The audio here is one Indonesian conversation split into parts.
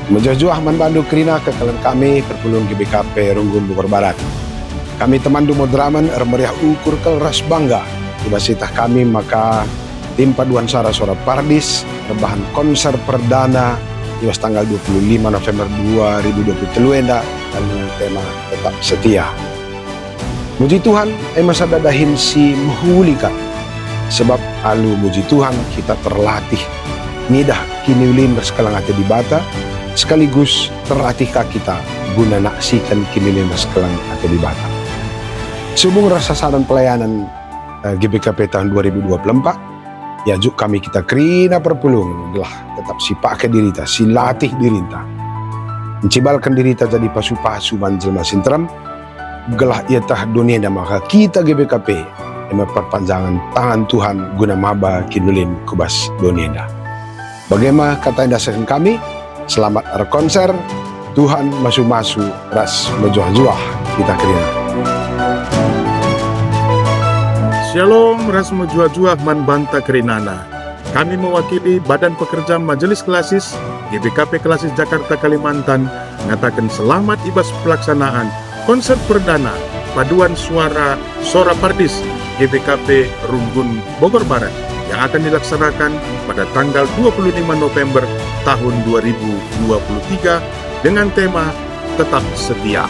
Menjuah manbandu kerina kekalan kami perpulung GBKP Runggun Bogor Barat. Kami temandu modraman meriah ukur keras bangga. Tiba sitah kami maka tim paduan suara Pardis rebahan konser perdana tiba tanggal 25 November 2023 enda dan tema tetap setia. Muji Tuhan, masa dadahin si menghulika. Sebab alu muji Tuhan kita terlatih. Nidah kini ulin bersekelang hati di bata, sekaligus terlatihkah kita guna naksikan kini ulin bersekelang hati di bata. Sehubung rasa saran pelayanan GBKP tahun 2024, ya juk kami kita kerina perpulung gelah tetap si pakai dirita, si latih dirinta. Mencibalkan dirita jadi pasu-pasu manjelma sintram, gelah ia tah dunia dan maka kita GBKP yang perpanjangan tangan Tuhan guna maba kinulin kubas dunia. Bagaimana kata yang dasarkan kami, selamat konser, Tuhan masu-masu ras mejuah-juah kita kerina. Shalom, ras mejuah-juah man banta kerinana. Kami mewakili Badan Pekerja Majelis Klasis GBKP Klasis Jakarta Kalimantan mengatakan selamat ibas pelaksanaan konser perdana paduan suara Sora Pardis GBKP Runggun Bogor Barat yang akan dilaksanakan pada tanggal 25 November tahun 2023 dengan tema Tetap Setia.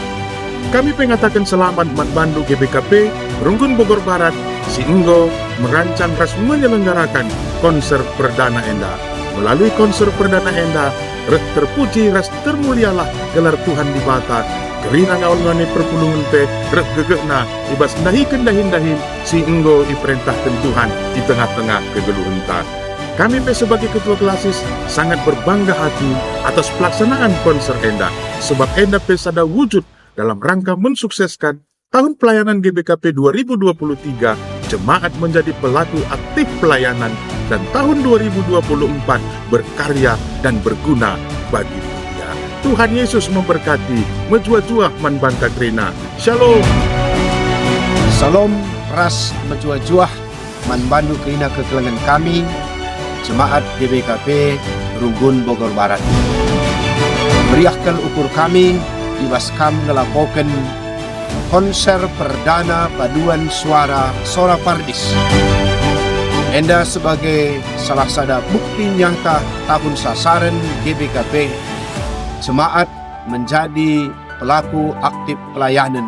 Kami mengatakan selamat manbandu GBKP Runggun Bogor Barat sehingga merancang ras menyelenggarakan konser perdana enda. Melalui konser perdana enda, ras terpuji ras termulialah gelar Tuhan di bata. Kerina ngawan-ngani perpulungan te ras gegekna ibas dahin-dahin sehingga diperintahkan Tuhan di tengah-tengah kegeluhan ta. Kami sebagai ketua klasis sangat berbangga hati atas pelaksanaan konser enda sebab enda pesada wujud dalam rangka mensukseskan tahun pelayanan GBKP 2023, jemaat menjadi pelaku aktif pelayanan dan tahun 2024 berkarya dan berguna bagi dunia. Tuhan Yesus memberkati, menjuah-juah man banta kerina. Shalom. Salam ras menjuah-juah man bandu kerina kekelengan kami, jemaat GBKP Runggun Bogor Barat. Meriahkan ukur kami, ibas kam ngelakokan konser perdana paduan suara Sora Pardis. Enda sebagai salah satu bukti nyata tahun sasaran GBKP, jemaat menjadi pelaku aktif pelayanan.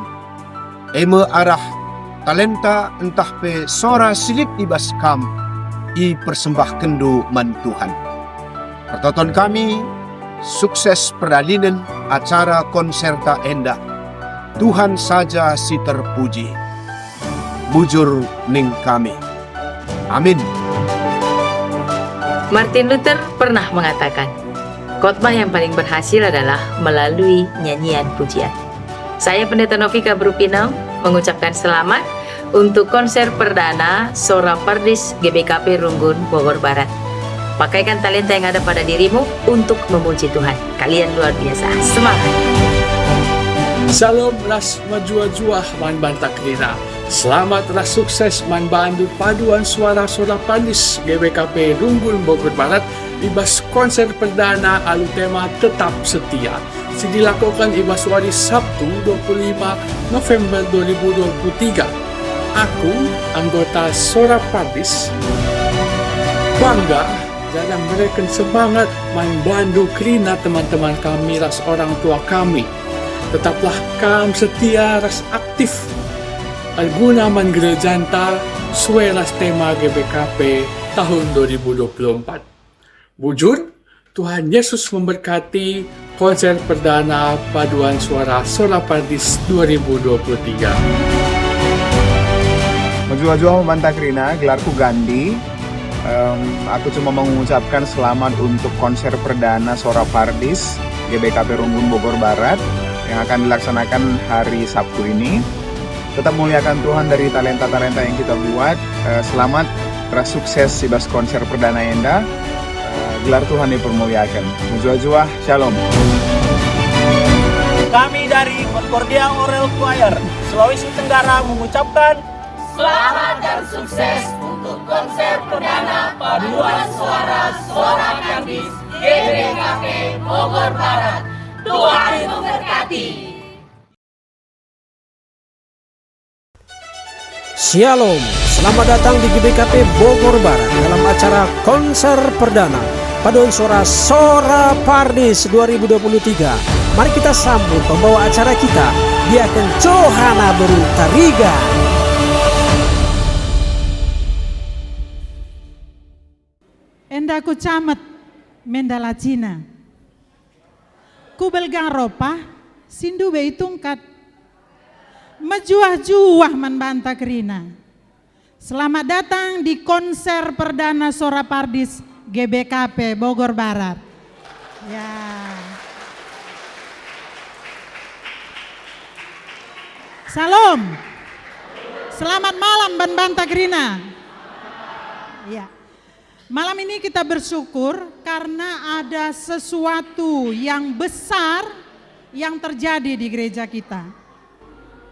Eme arah talenta entah pe sora silit ibas kam i persembahkan do man Tuhan. Pertonton kami sukses perdalinan acara konserta enda. Tuhan saja si terpuji. Bujur ning kami. Amin. Martin Luther pernah mengatakan, khotbah yang paling berhasil adalah melalui nyanyian pujian. Saya Pendeta Novika Brupinau mengucapkan selamat untuk konser perdana Sora Pardis GBKP Runggun Bogor Barat. Pakaikan talenta yang ada pada dirimu untuk memuji Tuhan. Kalian luar biasa. Semangat! Salam ras menjuah-juah man banta kerina. Selamat ras sukses man bandu paduan suara Sora Pardis GBKP Runggun Bogor Barat ibas konser perdana alu tema Tetap Setia. Dilakukan ibas hari Sabtu 25 November 2023. Aku, anggota Sora Pardis, bangga dalam memberikan semangat membantu kerina teman-teman kami ras orang tua kami. Tetaplah kam setia ras aktif alguna man gerejanta suai ras tema GBKP tahun 2024. Bujur, Tuhan Yesus memberkati konser perdana paduan suara Sora Pardis 2023. Menjual-jual membantah kerina, gelarku Gandhi. Aku cuma mengucapkan selamat untuk konser perdana Sora Pardis GBKP Runggun Bogor Barat yang akan dilaksanakan hari Sabtu ini. Tetap muliakan Tuhan dari talenta-talenta yang kita buat. Selamat, ras sukses ibas konser perdana enda. Gelar Tuhan dipermuliakan. Menjual-jual, shalom. Kami dari Concordia Oral Choir Sulawesi Tenggara mengucapkan selamat dan sukses untuk konser perdana paduan suara Sora Pardis GBKP Bogor Barat. Tuhan memberkati. Shalom, selamat datang di GBKP Bogor Barat dalam acara konser perdana paduan suara Sora Pardis 2023. Mari kita sambut pembawa acara kita, Diaken Johana Berutariga. Endaku camet mendala Cina. Kubelgang ropa sindu be tungkat. Mejuah-juah manbanta kerina. Selamat datang di konser perdana Sora Pardis GBKP Bogor Barat. Ya. Salam. Selamat malam manbanta kerina. Ya. Malam ini kita bersyukur karena ada sesuatu yang besar yang terjadi di gereja kita.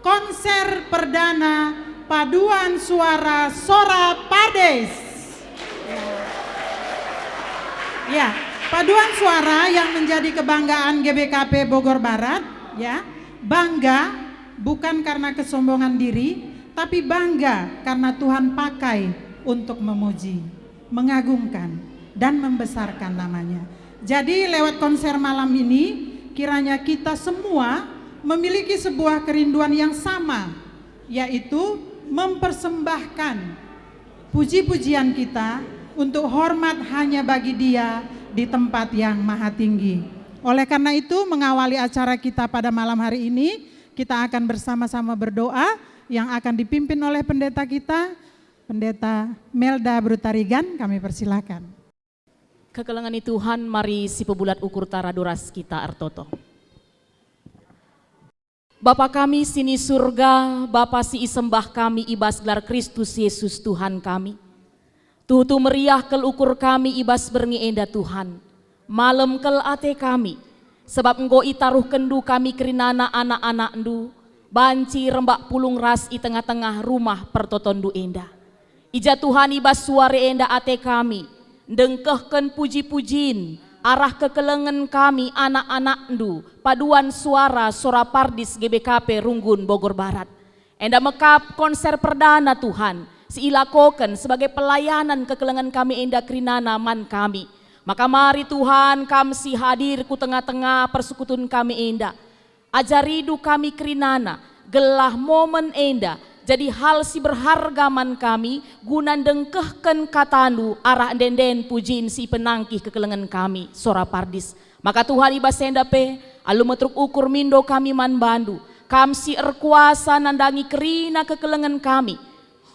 Konser perdana paduan suara Sora Pardis. Ya, paduan suara yang menjadi kebanggaan GBKP Bogor Barat, ya. Bangga bukan karena kesombongan diri, tapi bangga karena Tuhan pakai untuk memuji, mengagungkan dan membesarkan namanya. Jadi lewat konser malam ini kiranya kita semua memiliki sebuah kerinduan yang sama, yaitu mempersembahkan puji-pujian kita untuk hormat hanya bagi Dia di tempat yang maha tinggi. Oleh karena itu, mengawali acara kita pada malam hari ini, kita akan bersama-sama berdoa yang akan dipimpin oleh pendeta kita, Pendeta Melda Berutarigan. Kami persilakan. Kekelengani Tuhan, mari si pebulat ukur tara duras kita artoto. Bapa kami sini surga, Bapa si isembah kami ibas gelar Kristus Yesus Tuhan kami. Tutu meriah kel ukur kami ibas berngi enda Tuhan. Malam kel ate kami, sebab engkau itaruh kendu kami kerinana anak-anak endu. Banci rembak pulung ras i tengah-tengah rumah pertotondu enda. Ija Tuhan ibas suare enda ate kami, dengkehken puji-pujin, arah kekelengan kami anak-anak endu, paduan suara Sora Pardis GBKP Runggun Bogor Barat. Enda mekap konser perdana Tuhan, siilakoken sebagai pelayanan kekelengan kami enda kerinana man kami. Maka mari Tuhan kami si hadir ku tengah-tengah persekutuan kami enda. Ajaridu kami kerinana, gelah momen enda, jadi hal si berharga man kami, gunan dengkehken katandu arah denden pujin si penangkih kekelengan kami, Sora Pardis. Maka Tuhan ibas sendape, alu metruk ukur mindo kami man bandu, kam si erkuasa nandangi kerina kekelengan kami,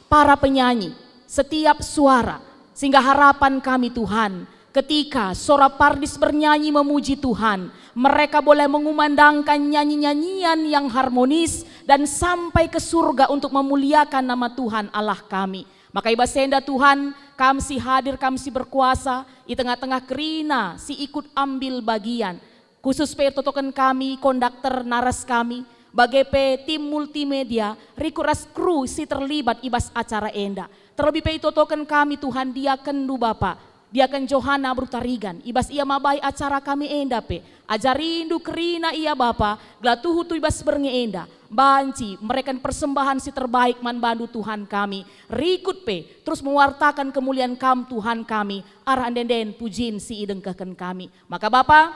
para penyanyi, setiap suara, sehingga harapan kami Tuhan, ketika Sora Pardis bernyanyi memuji Tuhan, mereka boleh mengumandangkan nyanyi-nyanyian yang harmonis dan sampai ke surga untuk memuliakan nama Tuhan Allah kami. Maka ibas senda Tuhan, kami si hadir, kami si berkuasa, di tengah-tengah kerina si ikut ambil bagian. Khusus totokan kami, konduktor naras kami, bagai tim multimedia, rikuras kru si terlibat ibas acara enda. Terlebih totokan kami Tuhan, dia kendu Bapak. Diaken Johana Berutarigan, ibas ia mabai acara kami enda pe, ajarindu kerina ia Bapa, glatuhu tu ibas bernge enda, banci mereka persembahan si terbaik man bandu Tuhan kami, rikut pe, terus mewartakan kemuliaan kam Tuhan kami, arah denden pujin si idengkehken kami. Maka Bapa,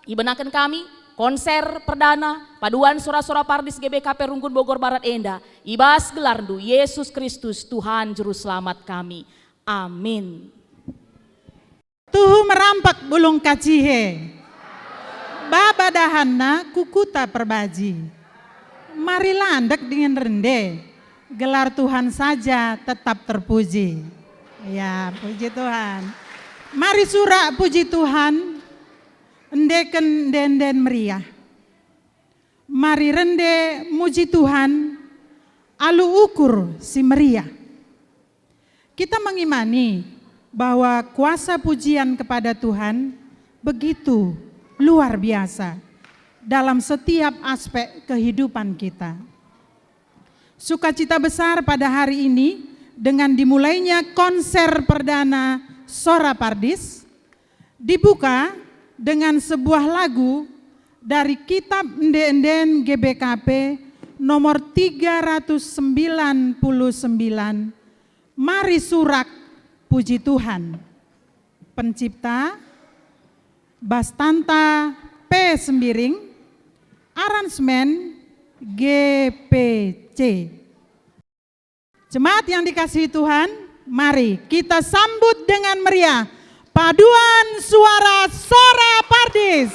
ibenaken kami, konser perdana, paduan Sora Pardis GBKP Runggun Bogor Barat enda, ibas gelardu Yesus Kristus Tuhan Juru Selamat kami. Amin. Tuhu merampak bulung kacihe, baba dahana kukuta perbaji. Mari landek dengan rende, gelar Tuhan saja tetap terpuji. Ya, puji Tuhan. Mari surak puji Tuhan, endeken denden meriah. Mari rende muji Tuhan, alu ukur si meriah. Kita mengimani bahwa kuasa pujian kepada Tuhan begitu luar biasa dalam setiap aspek kehidupan kita. Sukacita besar pada hari ini dengan dimulainya konser perdana Sora Pardis dibuka dengan sebuah lagu dari Kitab Ende-Enden GBKP nomor 399, Mari Surak Puji Tuhan. Pencipta Bastanta P. Sembiring, aransemen GPC. Jemaat yang dikasihi Tuhan, mari kita sambut dengan meriah paduan suara Sora Pardis.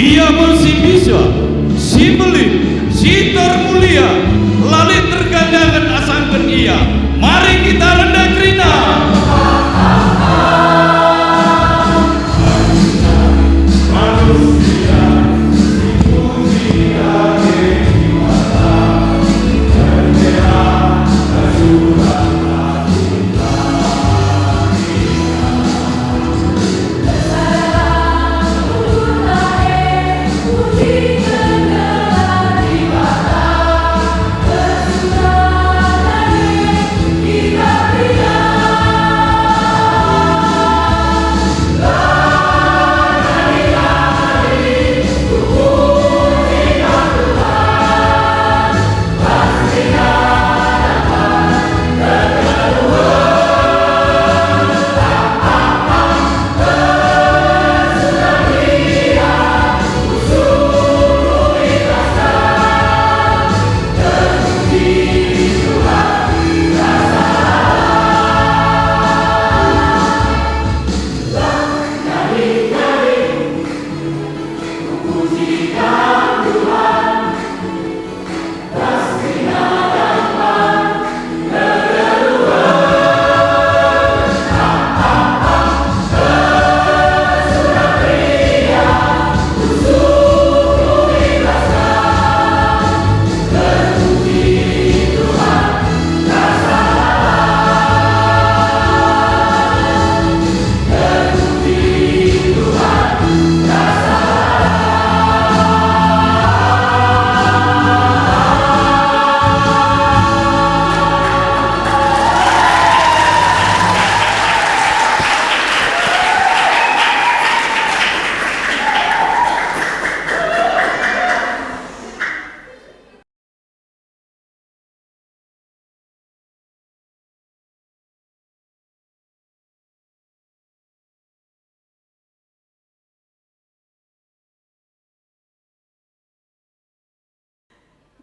Ia masih bisa, si belit, si termulia, lalit tergandangan asangkan ia. Mari kita rendah kerina. Manusia, dipuji dari mata, bendera kesukaan. Kita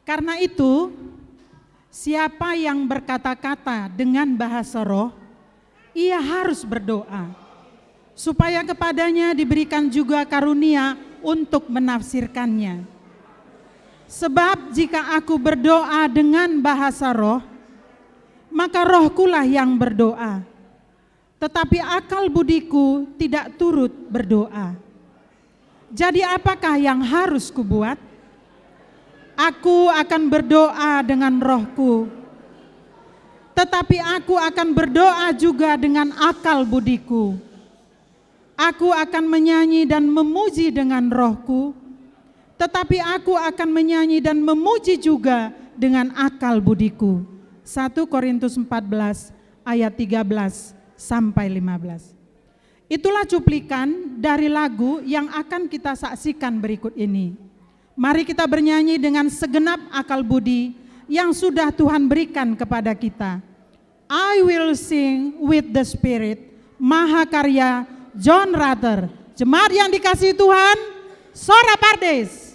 Karena itu, siapa yang berkata-kata dengan bahasa roh, ia harus berdoa, supaya kepadanya diberikan juga karunia untuk menafsirkannya. Sebab jika aku berdoa dengan bahasa roh, maka rohkulah yang berdoa, tetapi akal budiku tidak turut berdoa. Jadi apakah yang harus kubuat? Aku akan berdoa dengan rohku, tetapi aku akan berdoa juga dengan akal budiku. Aku akan menyanyi dan memuji dengan rohku, tetapi aku akan menyanyi dan memuji juga dengan akal budiku. 1 Korintus 14 ayat 13 sampai 15. Itulah cuplikan dari lagu yang akan kita saksikan berikut ini. Mari kita bernyanyi dengan segenap akal budi yang sudah Tuhan berikan kepada kita. I will sing with the Spirit, Mahakarya John Rutter. Jemaat yang dikasihi Tuhan, Sora Pardes.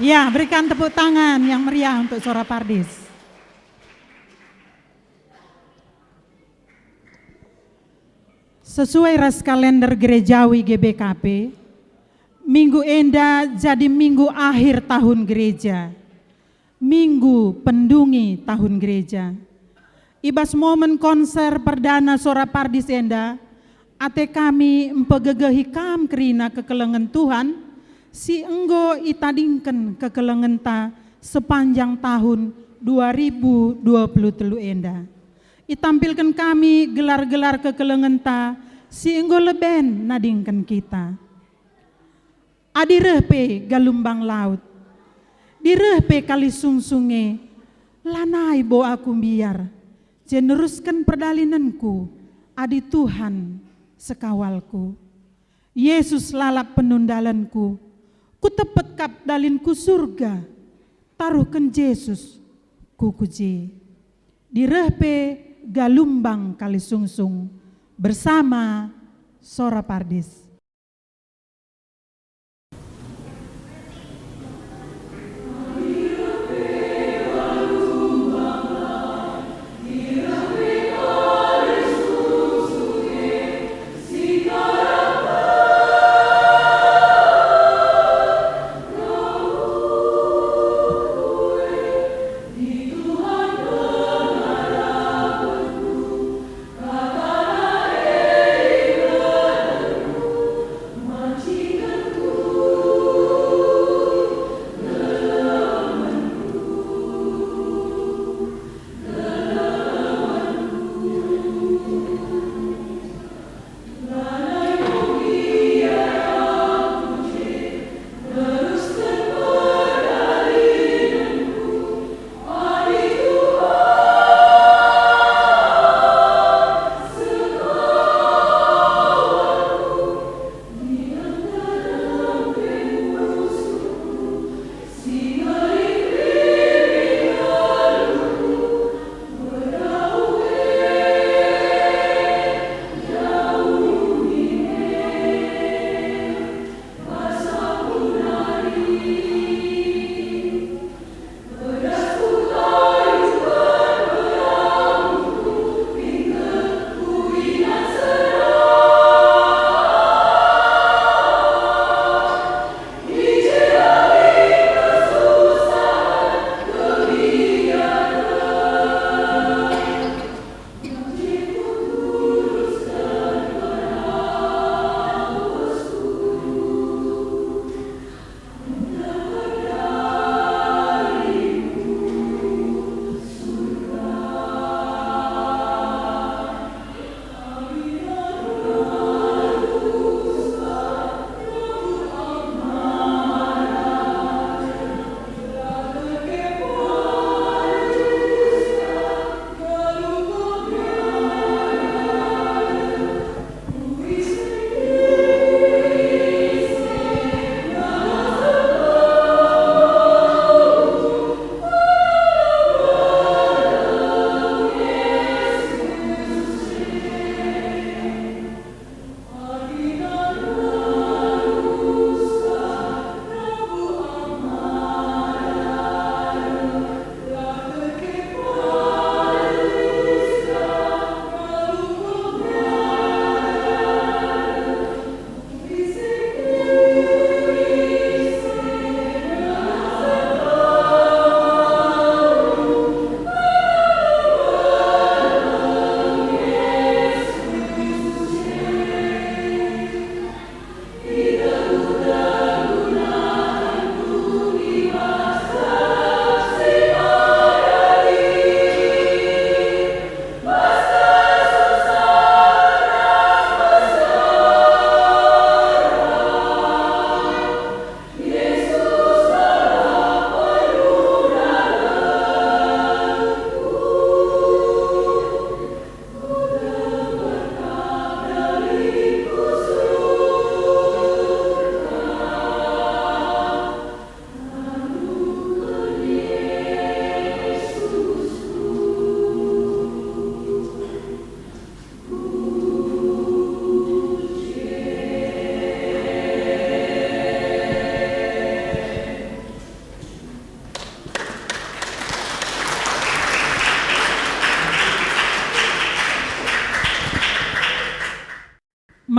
Ya, berikan tepuk tangan yang meriah untuk Sora Pardes. Sesuai ras kalender gerejawi GBKP, Minggu Enda jadi minggu akhir tahun gereja, minggu pendungi tahun gereja. Ibas momen konser perdana Sora Pardes Enda, ate kami empegegehi kam kerina kekelengan Tuhan, si enggo itadingken kekelengan ta sepanjang tahun 2023 Enda. Itampilkan kami gelar-gelar kekelengenta sienggo leben nadingkan kita. Adireh pe galumbang laut, direh pe kali sungsunge, lanai bo aku biar, jeneruskan perdalinanku, adi Tuhan sekawalku. Yesus lalap penundalanku, ku tepet kap dalinku surga, taruhkan Yesus kukuji. Direh pe galumbang kali sungsung bersama Sora Pardis.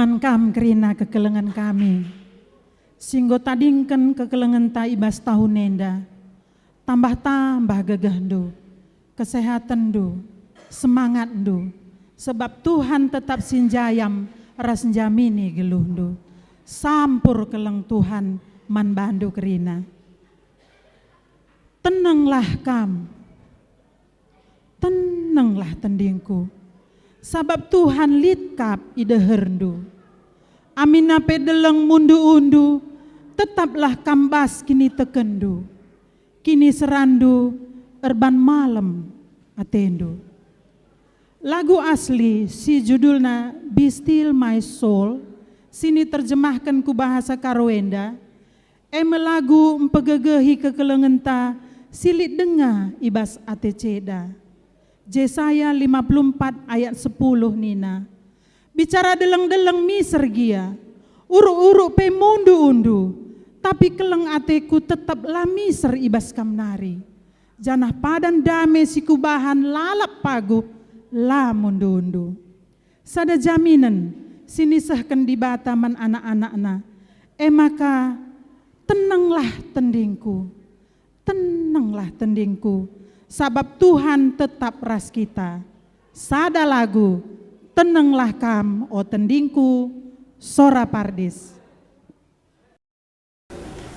Man kam kerina kekelengan kami, singgo tadingken kekelengan ta ibas tahun nenda, tambah gegahdu, kesehatan du, semangat du, sebab Tuhan tetap sinjayam ras jamini geluhdu, sampur keleng Tuhan man bandu kerina. Tenanglah kam, tenanglah tendingku, sabab Tuhan litkap ide herndu. Amin ape deleng mundu-undu, tetaplah kambas kini tekendu. Kini serandu, erban malam atendu. Lagu asli si judulna Be Still My Soul, sini terjemahkan ku bahasa Karwenda. Lagu empegegehi kekelengenta, silit denga ibas ate ceda. Yesaya 54 ayat 10 nina. Bicara deleng-deleng miser gia, uruk-uruk pe mundu-undu, tapi keleng ateku tetap miser ibas kamnari. Janah padan dame si kubahan lalap pagu la mundu-undu. Sada jaminan sini sahkan di bataman anak-anakna. Maka tenanglah tendingku, tenanglah tendingku, sabab Tuhan tetap ras kita. Sada lagu, tenanglah kam o tendingku, Sora Pardis. Amin.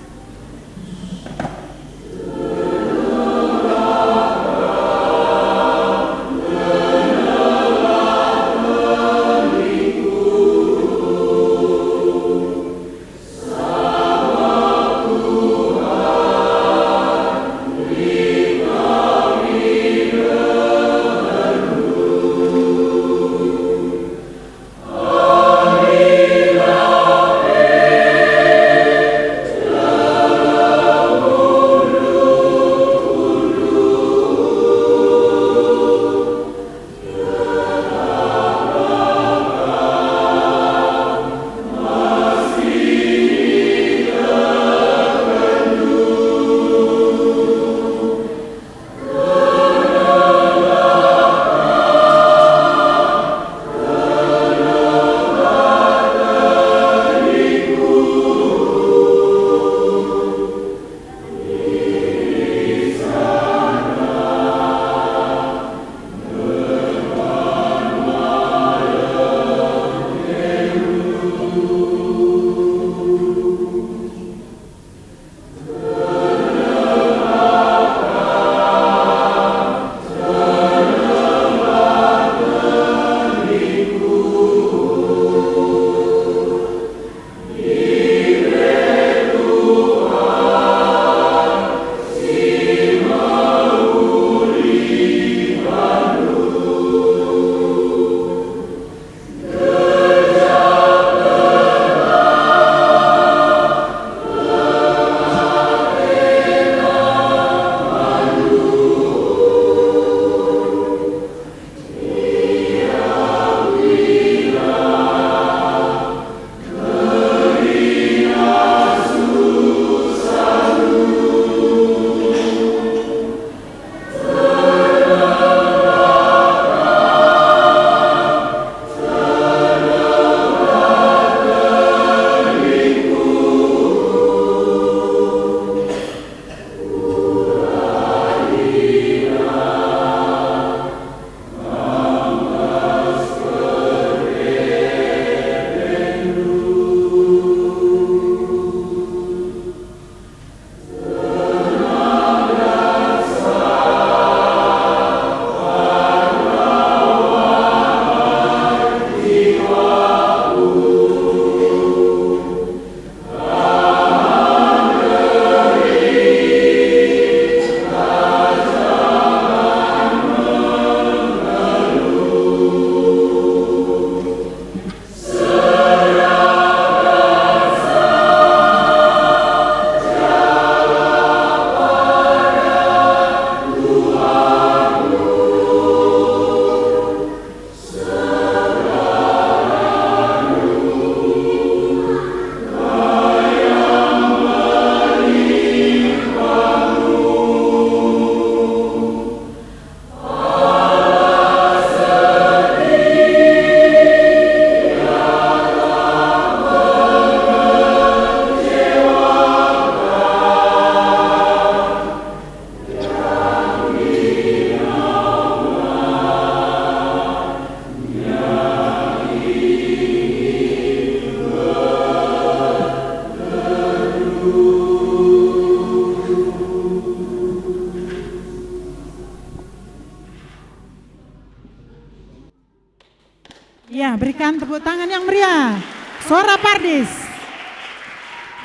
Ya, berikan tepuk tangan yang meriah. Sora Pardis.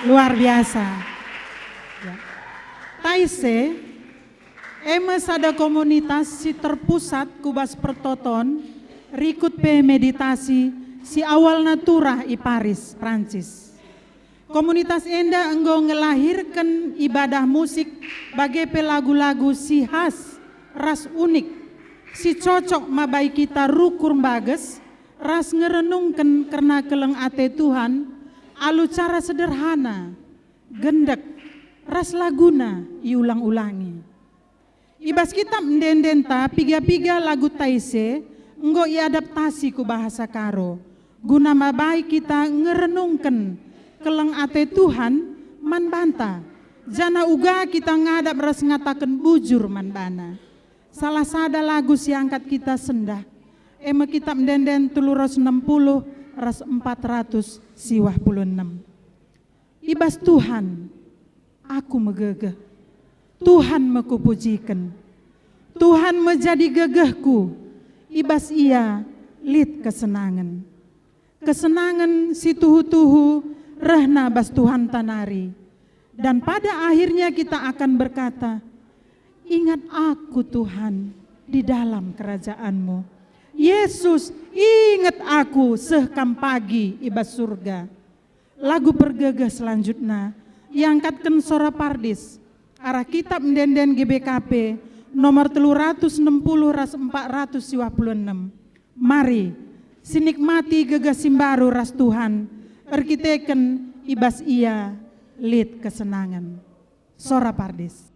Luar biasa. Ya. Taise, emes ada komunitas si terpusat kubas pertoton, rikut pe meditasi si awal naturah i Paris, Prancis. Komunitas enda enggo ngelahirkan ibadah musik bagai pe lagu-lagu si khas, ras unik, si cocok mabai kita rukur bages, ras ngerenungkan karena keleng ate Tuhan, alu cara sederhana, gendek, ras laguna iulang-ulangi. Ibas kita mendendenta piga-piga lagu Taise, enggo iadaptasi ku bahasa Karo, guna mabai kita ngerenungkan keleng ate Tuhan man banta, jana uga kita ngadap ras ngatakan bujur man bana. Salah sada lagu si angkat kita sendah, ema kita mendenden 360 ras 400 siwah 26. Ibas Tuhan, aku megegeh, Tuhan mekupujikan, Tuhan menjadi gegehku, ibas ia lid kesenangan. Kesenangan si tuhu-tuhu rehna bas Tuhan tanari. Dan pada akhirnya kita akan berkata, ingat aku Tuhan di dalam kerajaan-Mu. Yesus, ingat aku sehkam pagi ibas surga. Lagu pergegeh selanjutnya yang angkatkan Sora Pardis, arah kitab mendenden GBKP nomor 360 ras 400 siwah 26. Mari sinikmati gegah simbaru ras Tuhan, erkiteken ibas ia lid kesenangan. Sora Pardis.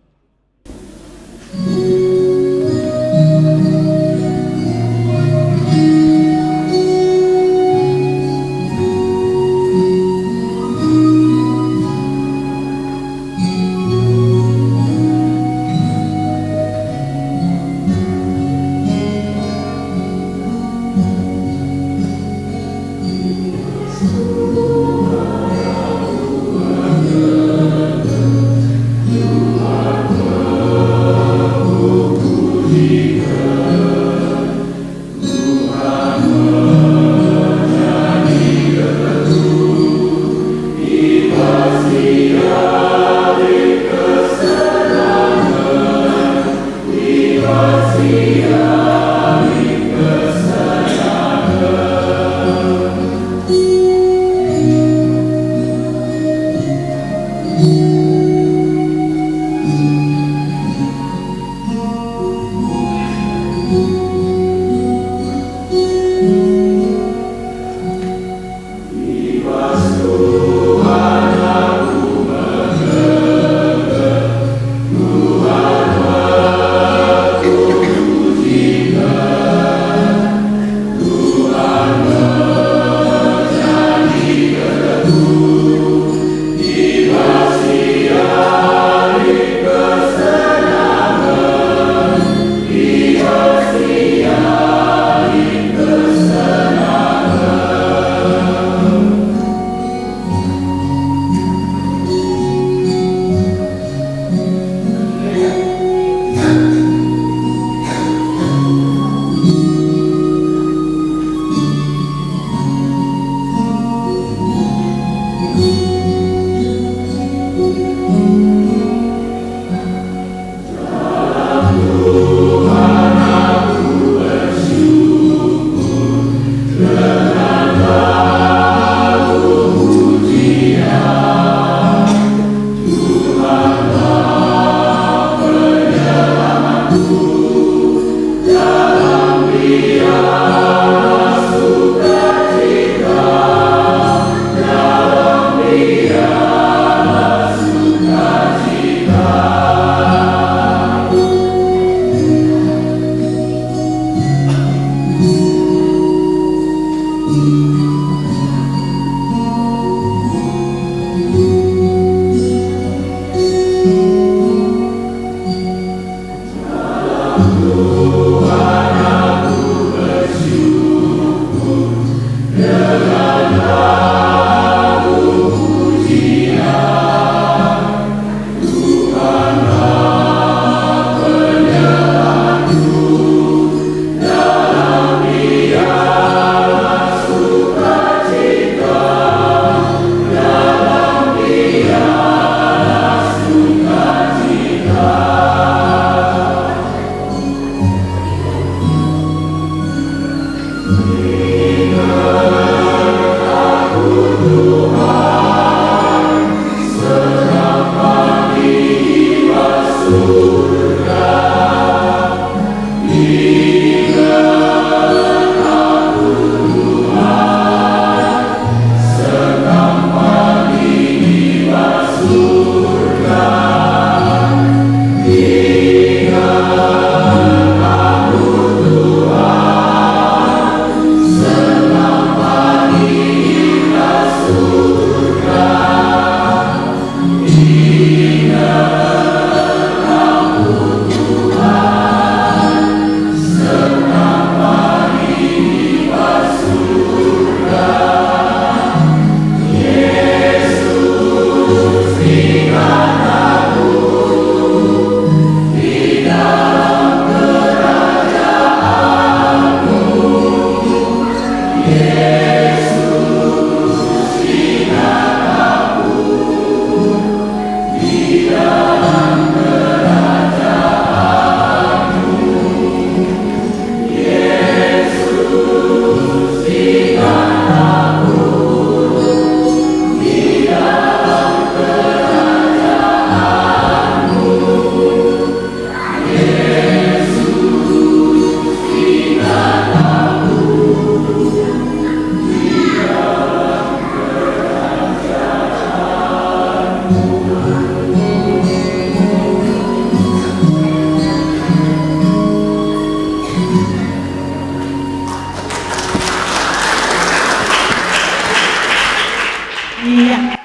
Iya,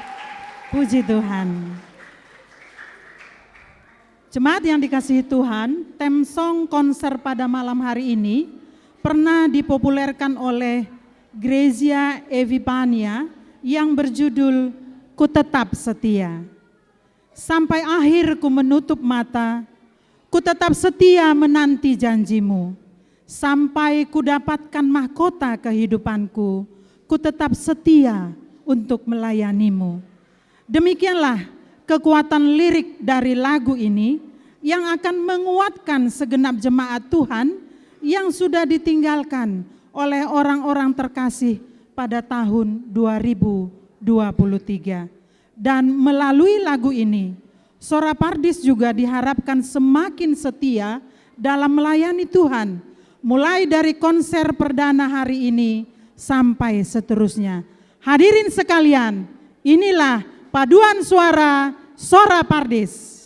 puji Tuhan. Jemaat yang dikasihi Tuhan, theme song konser pada malam hari ini pernah dipopulerkan oleh Grezia Evipania yang berjudul Ku Tetap Setia. Sampai akhir ku menutup mata, ku tetap setia menanti janjimu. Sampai ku dapatkan mahkota kehidupanku, ku tetap setia untuk melayanimu. Demikianlah kekuatan lirik dari lagu ini yang akan menguatkan segenap jemaat Tuhan yang sudah ditinggalkan oleh orang-orang terkasih pada tahun 2023. Dan melalui lagu ini, Sora Pardis juga diharapkan semakin setia dalam melayani Tuhan, mulai dari konser perdana hari ini sampai seterusnya. Hadirin sekalian, inilah paduan suara Sora Pardis.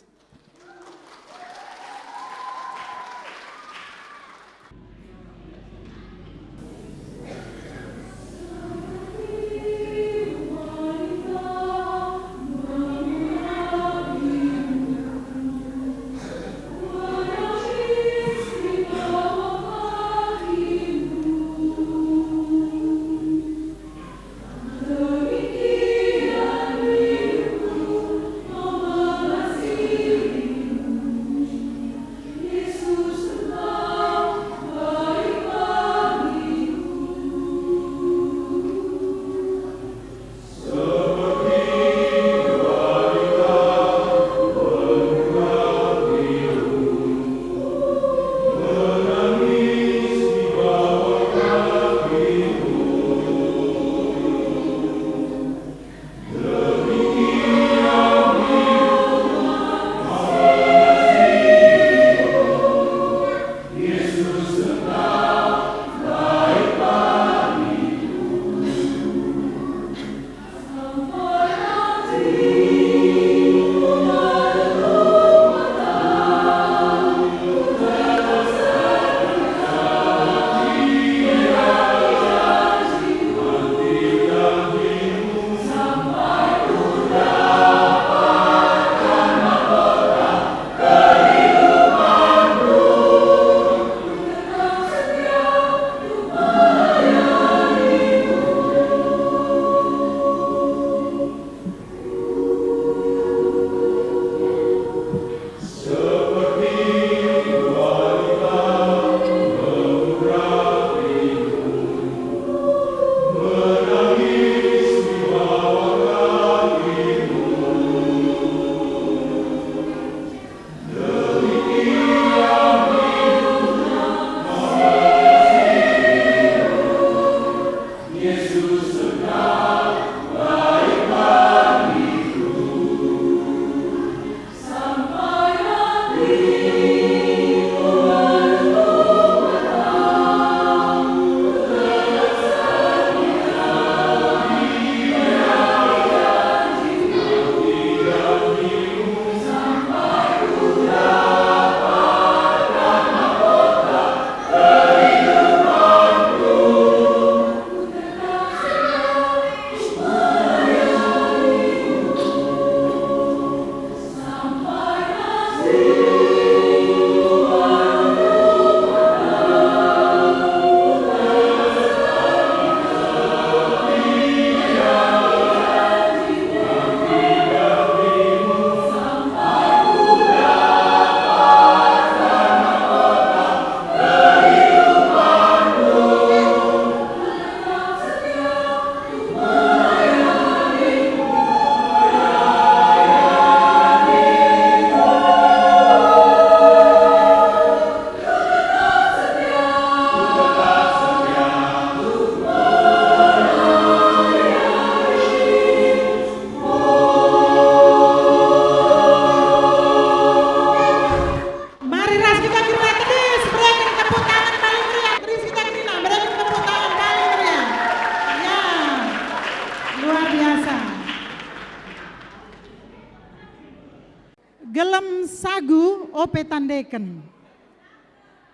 sagu ope tandeken.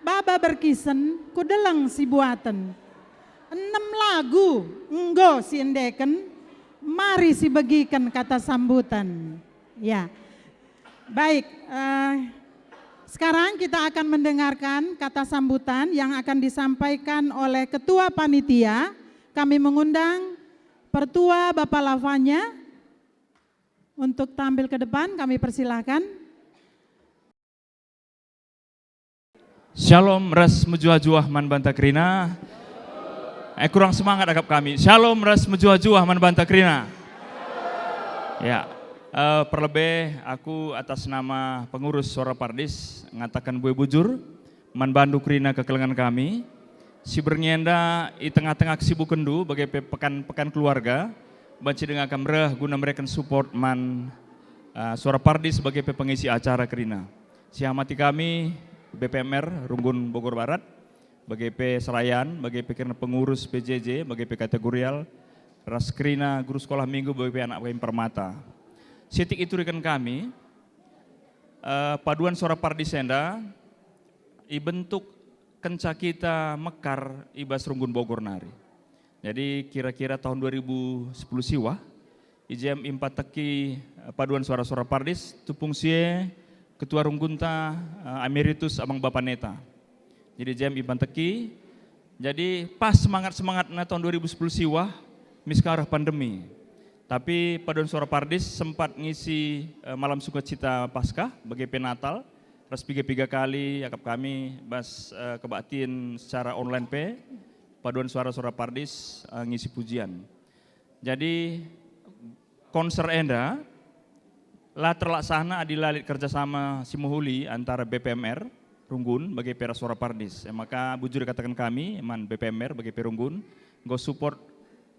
Baba berkisen kudeleng si buaten. 6 lagu enggo si endeken, mari si begikan kata sambutan. Ya, baik. Sekarang kita akan mendengarkan kata sambutan yang akan disampaikan oleh Ketua Panitia. Kami mengundang Pertua Bapak Lavanya untuk tampil ke depan, kami persilahkan. Shalom ras mejuah-juah man banta krina. Kurang semangat agak kami. Shalom ras mejuah-juah man banta krina. Ya, perlebih aku atas nama pengurus Suara Pardis ngatakan bue bujur man bandu krina kekelengan kami. Si bernyenda di tengah-tengah kesibukan du bagai pekan keluarga. Banci dengan kamreh guna mereka support man Suara Pardis sebagai pengisi acara krina. Si amati kami BPMR Runggun Bogor Barat, bagai Serayan, bagai karena pengurus PJJ, bagai kategorial, Raskrina, guru sekolah minggu, bagai anak kami Permata. Sitik itu rekan kami, paduan Suara Pardis Senda, bentuk kenca kita mekar ibas Runggun Bogor nari. Jadi kira-kira tahun 2010 siwah, IJM impat teki paduan Suara Pardis, tupung sie, Ketua Runggunta Emeritus Abang Bapak Neta. Jadi jam Iban Teki. Jadi pas semangat-semangatnya tahun 2010 siwah, miskarah pandemi. Tapi paduan Suara Pardis sempat ngisi malam sukacita Paskah bagi penatal. Ras 3 kali akap kami bas kebatin secara online paduan Suara Pardis ngisi pujian. Jadi konser enda lah terlaksana di lalit kerjasama Simuhuli antara BPMR Runggun bagi pera Suara Pardis. Maka bujur katakan kami, man BPMR bagi Perunggun, go support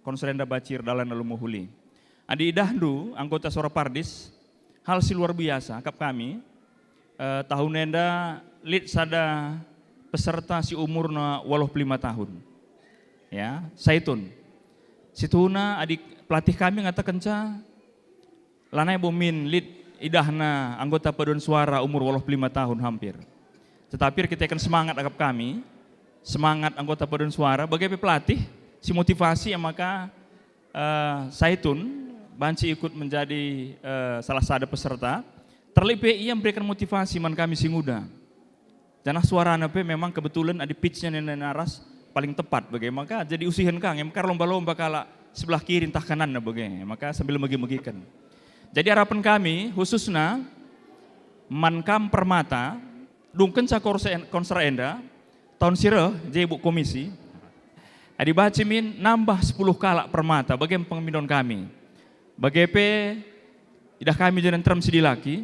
konserenda bacir dalam lalu muhuli. Adi idahdu anggota Suara Pardis, hal si luar biasa kap kami, tahun enda lit sada peserta si umurna 85 tahun. Ya, Saitun. Situna adik pelatih kami ngatakan lanai bomin lit idahna anggota paduan suara umur 85 tahun hampir. Tetapi kita akan semangat agap kami, semangat anggota paduan suara bagi pelatih, si motivasi yang maka Saitun banci ikut menjadi salah satu peserta. Terlebih ia memberikan motivasi man kami si muda. Janah suara nape memang kebetulan ada pitchnya nenek naras paling tepat bagi maka jadi usihan kang yang maka lomba-lomba kala sebelah kiri entah kanan bagi maka sambil megi-megikan. Jadi harapan kami khususnya Mankam Permata dungken ca konser enda tahun sireh jadi ibu komisi adi bacimin nambah 10 kalak Permata bagi pengeminon kami bagi idah kami jalan term sidilaki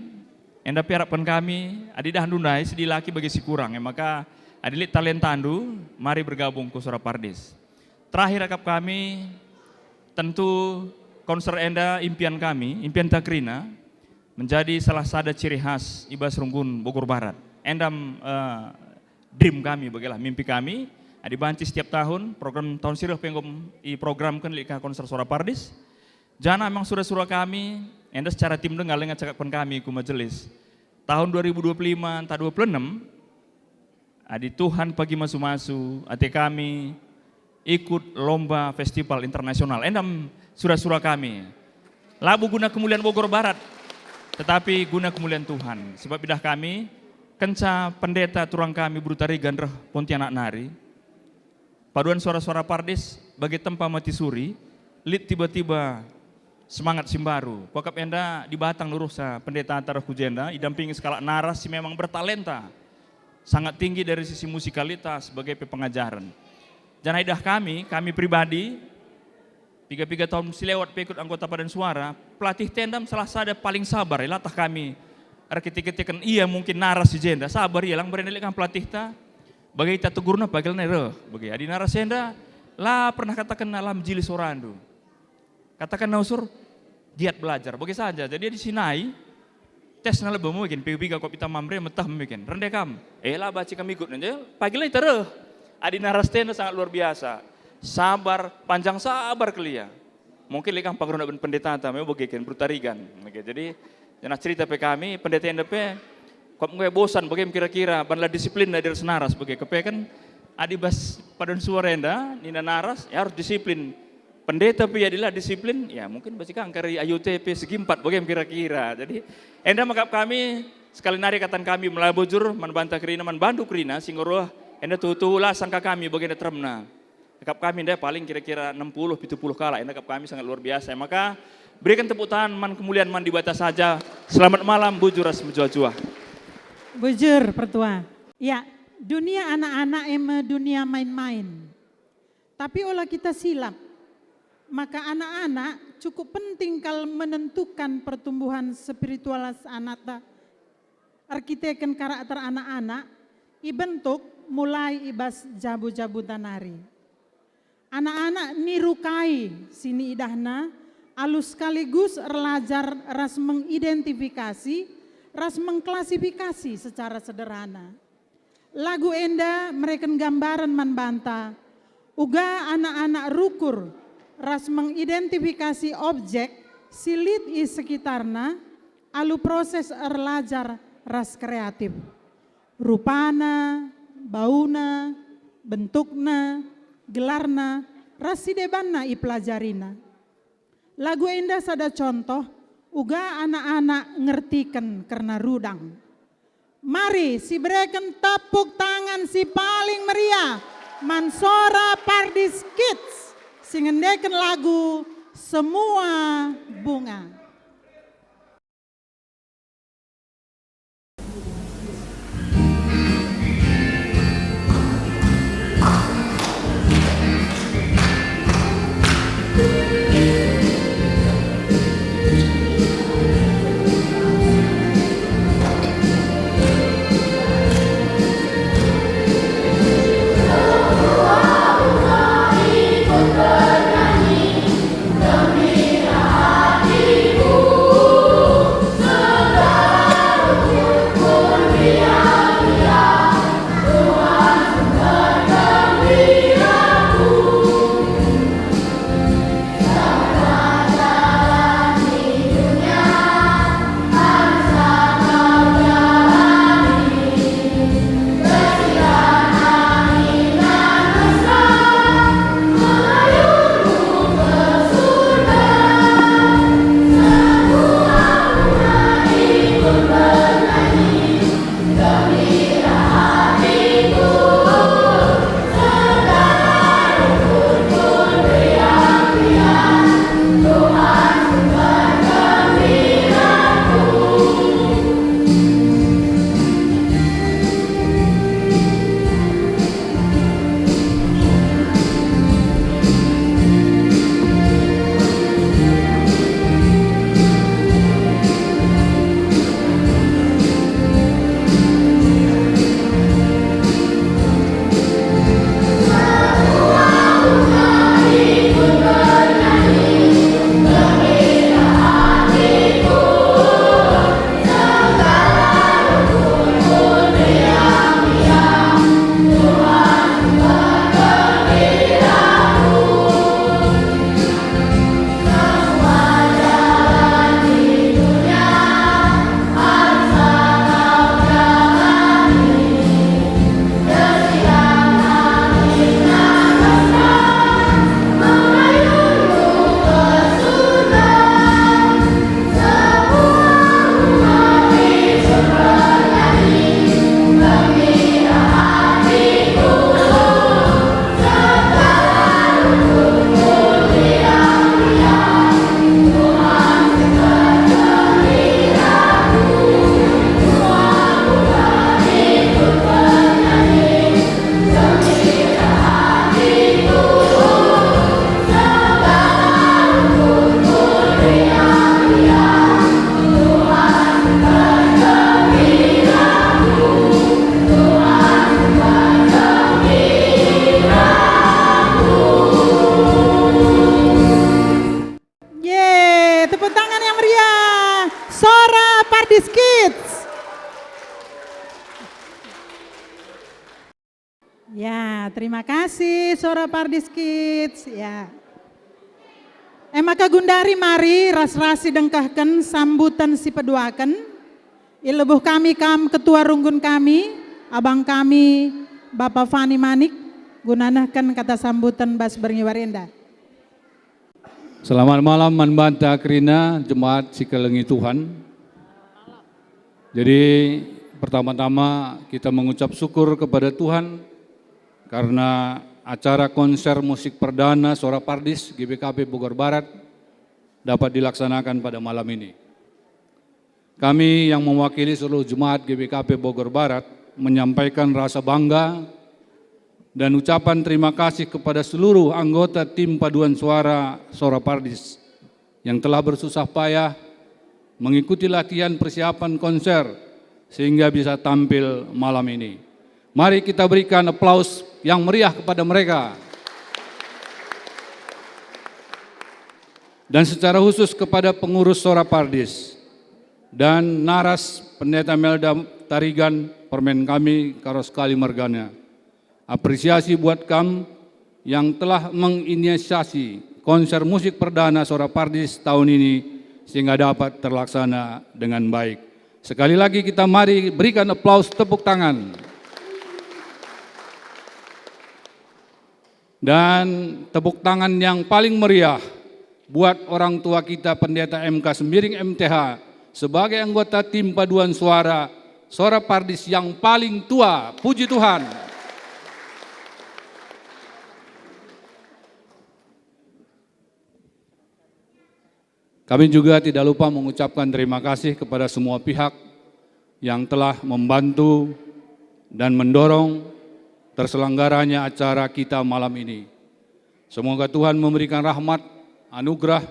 enda harapan kami adi dah ndunai sidilaki bagi si kurang maka adi lit talentandu mari bergabung ke Suara Pardis. Terakhir akap kami tentu konser enda impian kami, impian Takrina menjadi salah satu ciri khas Ibas Runggun Bogor Barat. Endam dream kami bagilah mimpi kami. Dibanci setiap tahun program tahun sirah penggom i program kan lika konser Suara Pardis. Jana memang sudah kami enda secara tim dengar lengan cakapan kami ku majelis. Tahun 2025 entah 26 adi Tuhan pagi masu-masu ate kami ikut lomba festival internasional. Endam surah-surah kami. Labu guna kemuliaan Bogor Barat, tetapi guna kemuliaan Tuhan. Sebab idah kami, kenca pendeta turang kami Brutari Gandreh Pontianak Nari, paduan Suara Pardis bagi tempa mati suri, lit tiba-tiba semangat simbaru. Kokap enda di Batang luruh sa pendeta antara kujenda, idampingi skala naras si memang bertalenta, sangat tinggi dari sisi musikalitas sebagai pengajaran. Jangan idah kami pribadi, 3 tahun silewat pekut anggota paduan suara, pelatih tendam salah satu paling sabar, latah kami. Ketika iya mungkin naras si jenda, sabar ya lang berenelikan pelatih ta, bagai ta tegurna bagel nere, bagai adi naras jenda, lah pernah katakan alam jili sorandu. Katakan nausur, giat belajar, bagai saja. Jadi di Sinai, tes na lebih mungkin, piga kok kita mamre metah mungkin, rendekam, lah baca kami ikut nanti, pagi lah tereh, adi naras tenda sangat luar biasa. Sabar, panjang sabar kelia. Mungkin lekang pangrona pendeta tamai bagikan brutarigan. Jadi jangan cerita pe kami pendeta NDP kok gue bosan bagaimana kira-kira banlah disiplin dari senaras sebagai kepekan adibas padan suara enda nina naras ya harus disiplin pendeta pi adalah disiplin ya mungkin basi kangkari AUTP segi 4 bagaimana kira-kira jadi enda makap kami sekali nari katan kami melabujur manbanta kerina manbandu kerina singoroh enda tutulah sangka kami bagaimana teremna makap kami enda paling kira-kira 60-70 kala enda kap kami sangat luar biasa maka berikan tepuk tangan man kemuliaan man di batas saja selamat malam bujur ras menjual-jual. Bujur pertua. Ya, dunia anak-anak dunia main-main. Tapi olah kita silap. Maka anak-anak cukup penting kalau menentukan pertumbuhan spiritual anak arkiteken karakter anak-anak ibentuk mulai ibas jabu-jabu tanari. Anak-anak nirukai sini idahna alus sekaligus relajar ras mengidentifikasi ras mengklasifikasi secara sederhana. Lagu enda mereka gambaran manbanta, uga anak-anak rukur ras mengidentifikasi objek silit i sekitarna, alu proses erlajar ras kreatif. Rupana, bauna, bentukna, gelarna, ras sidebanna i pelajarina. Lagu enda sada contoh, uga anak-anak ngertikan karena rudang. Mari si berikan tepuk tangan si paling meriah Mansora Pardis Kids singendekan lagu Semua Bunga. Pardis Kids. Ya, terima kasih Sora Pardis Kids. Ya. Maka Gundari mari ras-rasi dengkahkan sambutan si peduakan. Ilebuh kami ketua runggun kami, abang kami Bapak Fani Manik, gunanakan kata sambutan Bas Berngiwarenda. Selamat malam Manbanta Krina, Jemaat Sikelengi Tuhan. Jadi pertama-tama kita mengucap syukur kepada Tuhan karena acara konser musik perdana Sora Pardis GBKP Bogor Barat dapat dilaksanakan pada malam ini. Kami yang mewakili seluruh jemaat GBKP Bogor Barat menyampaikan rasa bangga dan ucapan terima kasih kepada seluruh anggota tim paduan suara Sora Pardis yang telah bersusah payah mengikuti latihan persiapan konser sehingga bisa tampil malam ini. Mari kita berikan aplaus yang meriah kepada mereka. Dan secara khusus kepada pengurus Sora Pardis dan Naras Pendeta Melda Tarigan, permen kami Karos Kali Margana. Apresiasi buat kamu yang telah menginisiasi konser musik perdana Sora Pardis tahun ini sehingga dapat terlaksana dengan baik. Sekali lagi kita mari berikan aplaus tepuk tangan. Dan tepuk tangan yang paling meriah buat orang tua kita Pendeta MK Sembiring MTH sebagai anggota tim paduan suara Sora Pardis yang paling tua. Puji Tuhan. Kami juga tidak lupa mengucapkan terima kasih kepada semua pihak yang telah membantu dan mendorong terselenggaranya acara kita malam ini. Semoga Tuhan memberikan rahmat, anugerah,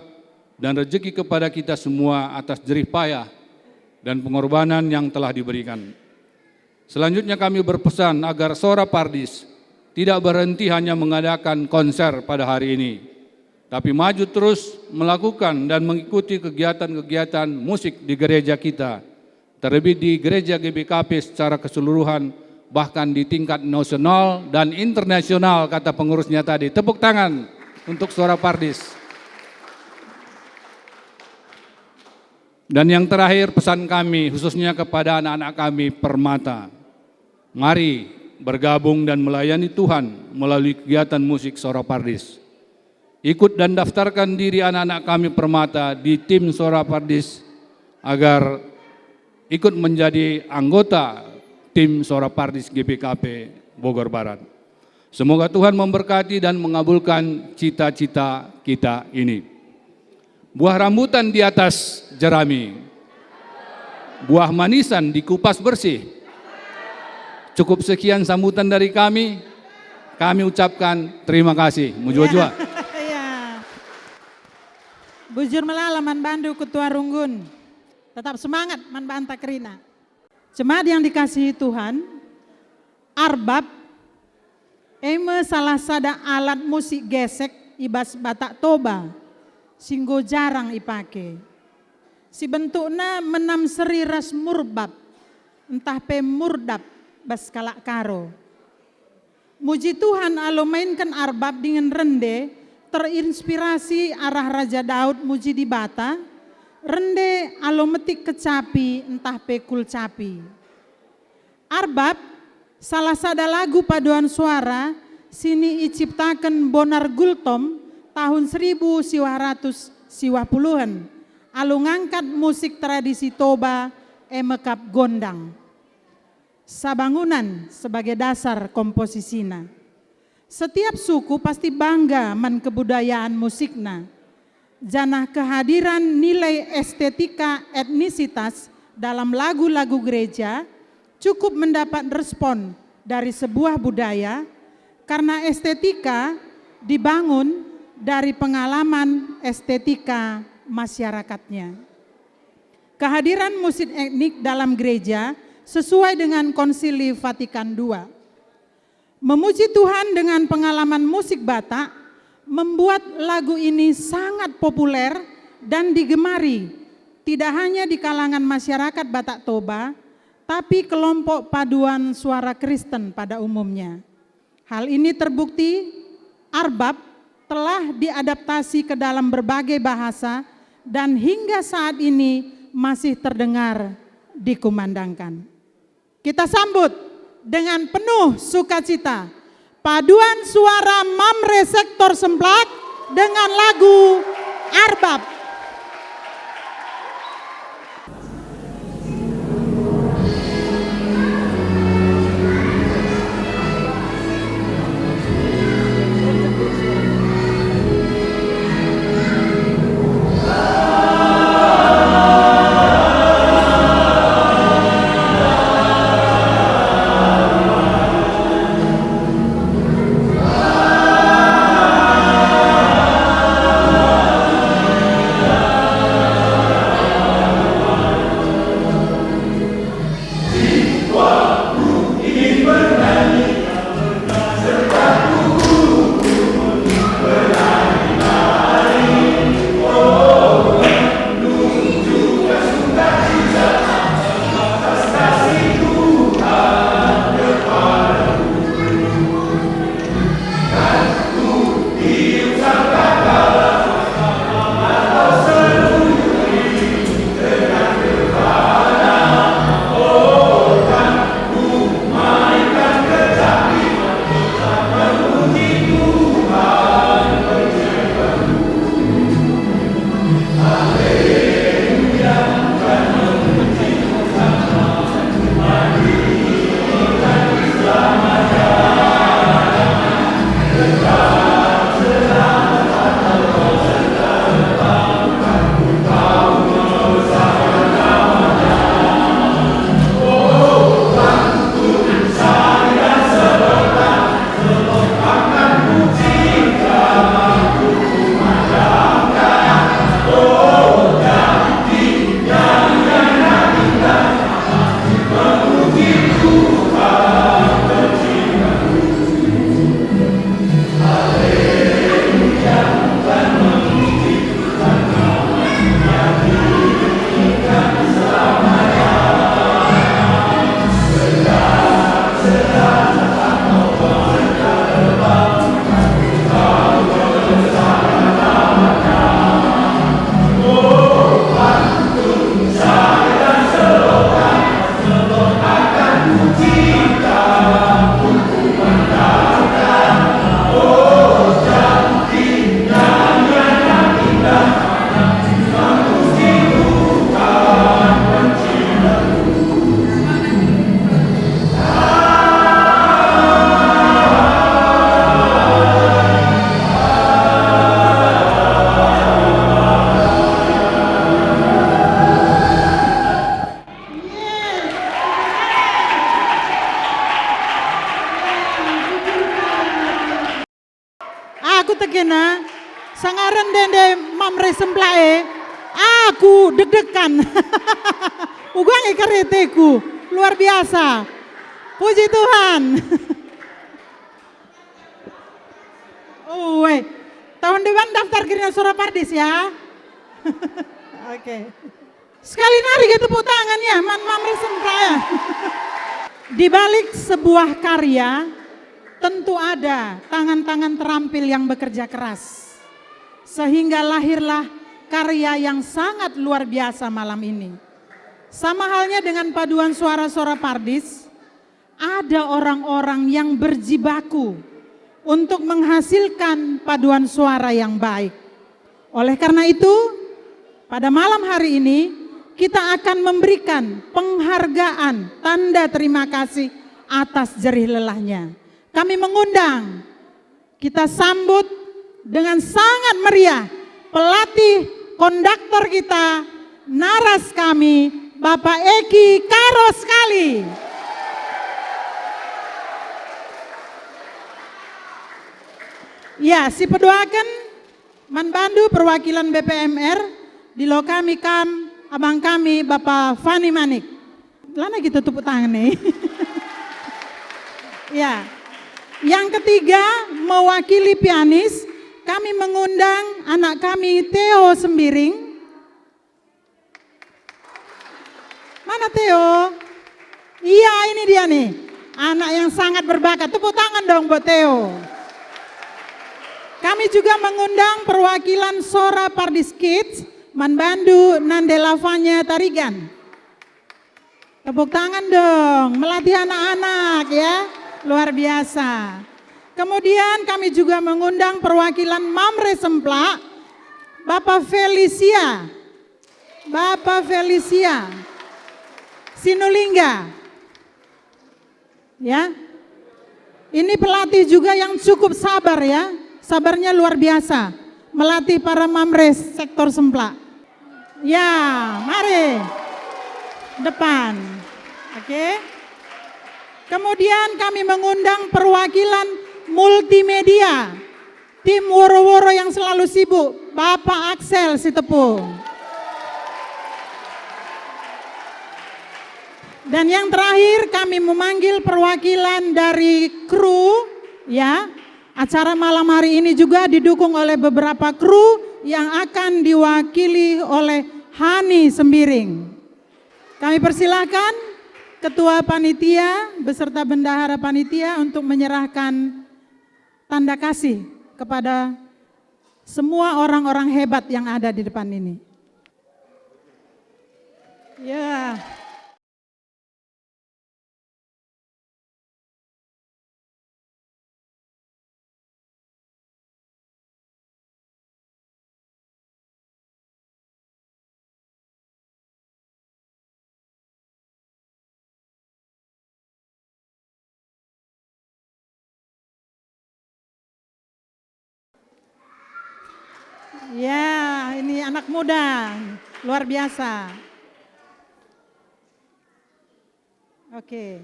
dan rezeki kepada kita semua atas jerih payah dan pengorbanan yang telah diberikan. Selanjutnya kami berpesan agar Sora Pardis tidak berhenti hanya mengadakan konser pada hari ini, tapi maju terus melakukan dan mengikuti kegiatan-kegiatan musik di gereja kita, terlebih di gereja GBKP secara keseluruhan, bahkan di tingkat nasional dan internasional, kata pengurusnya tadi. Tepuk tangan untuk Sora Pardis. Dan yang terakhir pesan kami khususnya kepada anak-anak kami Permata. Mari bergabung dan melayani Tuhan melalui kegiatan musik Sora Pardis. Ikut dan daftarkan diri anak-anak kami Permata di tim Sora Pardis agar ikut menjadi anggota tim Sora Pardis GBKP Bogor Barat. Semoga Tuhan memberkati dan mengabulkan cita-cita kita ini. Buah rambutan di atas jerami, buah manisan dikupas bersih. Cukup sekian sambutan dari kami ucapkan terima kasih. Mujua-jua. Bujur melala Manbandu Ketua Runggun, tetap semangat Manbanta Krina. Jemaat yang dikasihi Tuhan, arbab eme salah sada alat musik gesek ibas Batak Toba, singgo jarang ipake. Si bentukna menam seri ras murbab, entah pe murdab bas kalak karo. Muji Tuhan alo mainkan arbab dengan rende, terinspirasi arah Raja Daud muji di bata, rende alo metik kecapi entah pe kulcapi. Arbab salah sada lagu paduan suara sini iciptakan Bonar Gultom tahun 1920-an, alu ngangkat musik tradisi Toba emekap gondang. Sabangunan sebagai dasar komposisina. Setiap suku pasti bangga man kebudayaan musikna. Janah kehadiran nilai estetika etnisitas dalam lagu-lagu gereja cukup mendapat respon dari sebuah budaya karena estetika dibangun dari pengalaman estetika masyarakatnya. Kehadiran musik etnik dalam gereja sesuai dengan Konsili Vatikan II. Memuji Tuhan dengan pengalaman musik Batak membuat lagu ini sangat populer dan digemari, tidak hanya di kalangan masyarakat Batak Toba, tapi kelompok paduan suara Kristen pada umumnya. Hal ini terbukti arbab telah diadaptasi ke dalam berbagai bahasa dan hingga saat ini masih terdengar dikumandangkan. Kita sambut dengan penuh sukacita paduan suara Mamre Sektor Semplak dengan lagu Arbab. Kena sangaran dende Mamre Semplae, aku deg-degan. Ugang ikareteku luar biasa. Puji Tuhan. Oh, tahun depan daftar Gerina Suara Pardis ya. Oke. Sekali nari ke tepuk tangan ya, Mamre Semplae. Di balik sebuah karya tentu ada tangan-tangan terampil yang bekerja keras. Sehingga lahirlah karya yang sangat luar biasa malam ini. Sama halnya dengan paduan suara-suara Pardis, ada orang-orang yang berjibaku untuk menghasilkan paduan suara yang baik. Oleh karena itu, pada malam hari ini kita akan memberikan penghargaan tanda terima kasih atas jerih lelahnya. Kami mengundang, kita sambut dengan sangat meriah pelatih konduktor kita, naras kami, Bapak Eki Karo sekali. Ya, si pedoakan manbandu perwakilan BPMR di lo kami abang kami Bapak Fani Manik. Lana kita tepuk tangan nih. Ya. Yang ketiga, mewakili pianis, kami mengundang anak kami Theo Sembiring. Mana Theo? Iya, ini dia nih. Anak yang sangat berbakat. Tepuk tangan dong buat Theo. Kami juga mengundang perwakilan Sora Pardis Kids, Manbandu Nandelavanya Tarigan. Tepuk tangan dong, melatih anak-anak ya, luar biasa. Kemudian kami juga mengundang perwakilan Mamre Semplak, Bapak Felicia Sinulingga. Ya. Ini pelatih juga yang cukup sabar ya, sabarnya luar biasa, melatih para Mamre sektor Semplak. Ya, mari depan. Oke. Kemudian kami mengundang perwakilan multimedia, tim Woro-Woro yang selalu sibuk, Bapak Axel Sitepung. Dan yang terakhir kami memanggil perwakilan dari kru ya. Acara malam hari ini juga didukung oleh beberapa kru yang akan diwakili oleh Hani Sembiring. Kami persilahkan Ketua Panitia beserta Bendahara Panitia untuk menyerahkan tanda kasih kepada semua orang-orang hebat yang ada di depan ini. Ya. Ya, ini anak muda, luar biasa. Oke.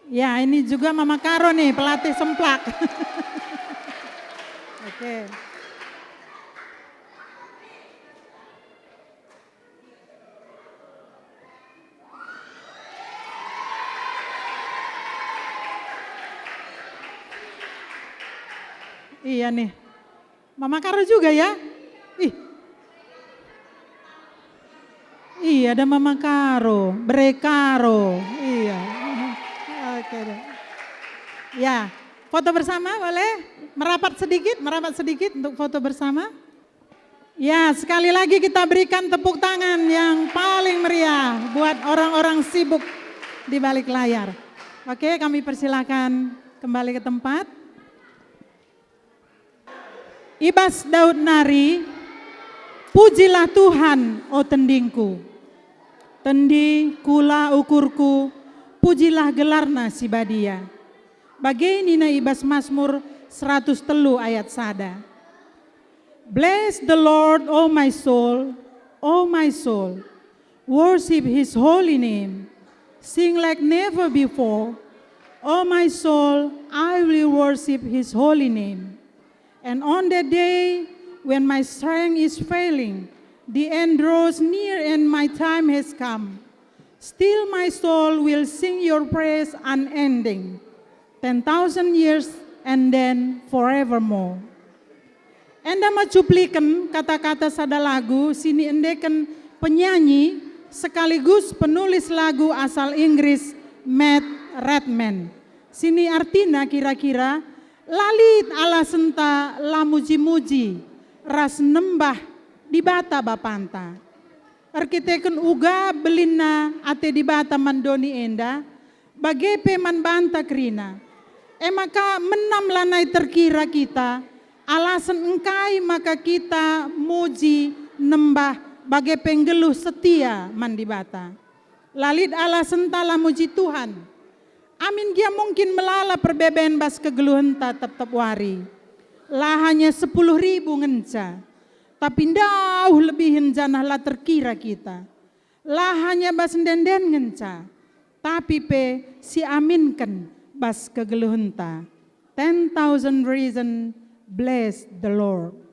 Ya, ini juga Mama Karo nih, pelatih Semplak. Oke. Iya nih. Mama Karo juga ya? Iya, ada Mama Karo, Brekaro. Iya. Oke deh. Ya, foto bersama boleh? Merapat sedikit untuk foto bersama. Ya, sekali lagi kita berikan tepuk tangan yang paling meriah buat orang-orang sibuk di balik layar. Oke, kami persilakan kembali ke tempat. Ibas Daud Nari, pujilah Tuhan, oh tendingku. Tendi kula ukurku, pujilah gelarna si badia. Bagainina ibas Mazmur 103 ayat 1. Bless the Lord, O my soul, worship His holy name. Sing like never before, O my soul, I will worship His holy name. And on that day when my strength is failing, the end draws near and my time has come. Still my soul will sing your praise unending, 10,000 years and then forevermore. Enda macupliken kata-kata sada lagu, sini endeken penyanyi sekaligus penulis lagu asal Inggris Matt Redman. Sini artina kira-kira lalit ala senta lamuji-muji ras nembah di bata bapanta. Arkiteken uga belina ate di bata mandoni enda bagepe manbanta krina. Maka menam lanai terkira kita alasan engkai maka kita muji nembah bagai penggeluh setia mandibata. Lalit alasan tala muji Tuhan. Amin dia mungkin melala perbeben bas kegeluhan tetap wari. Lahanya 10.000 ngenca. Tapi ndauh lebih henjanah lah terkira kita. Lahanya bas denden ngenca. Tapi pe si aminkan bas kegeluhan ta. 10,000 reason bless the Lord.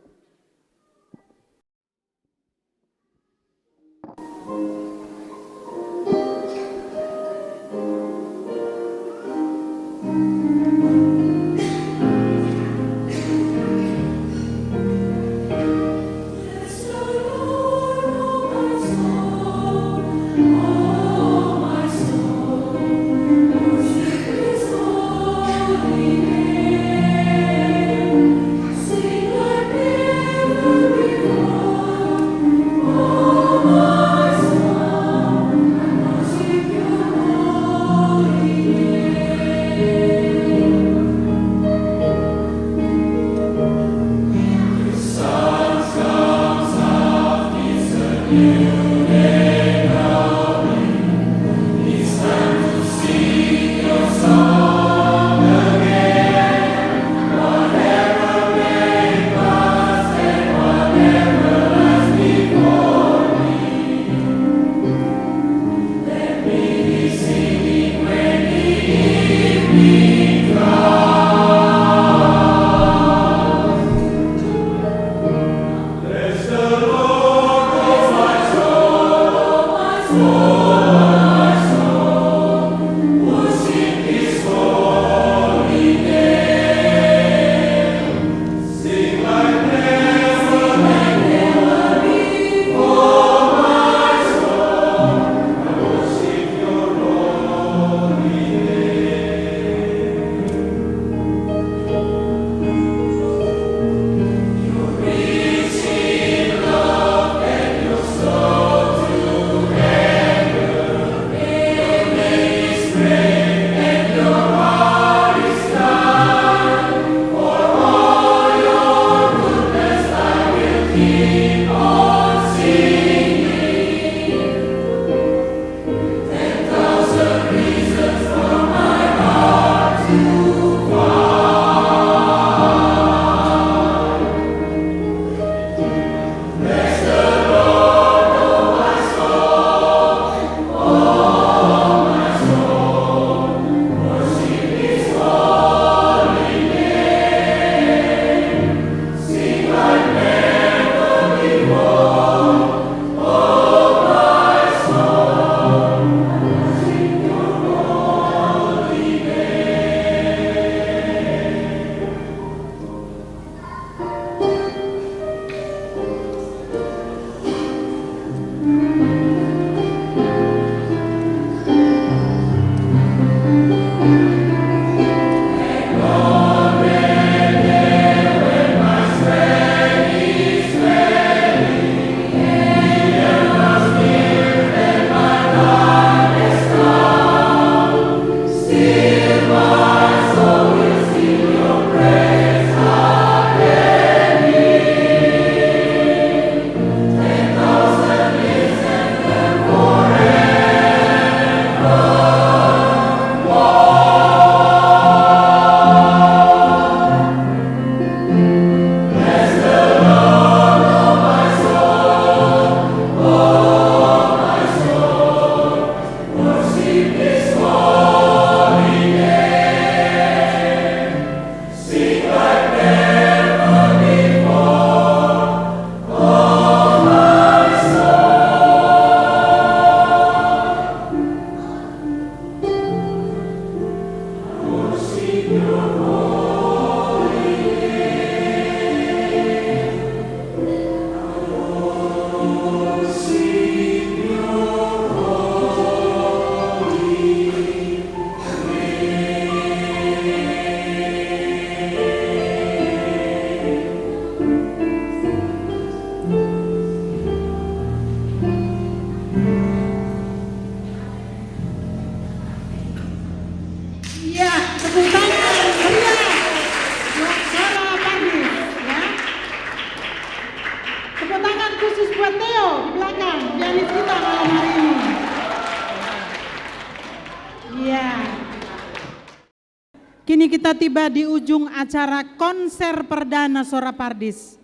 kita tiba di ujung acara konser perdana Sora Pardis.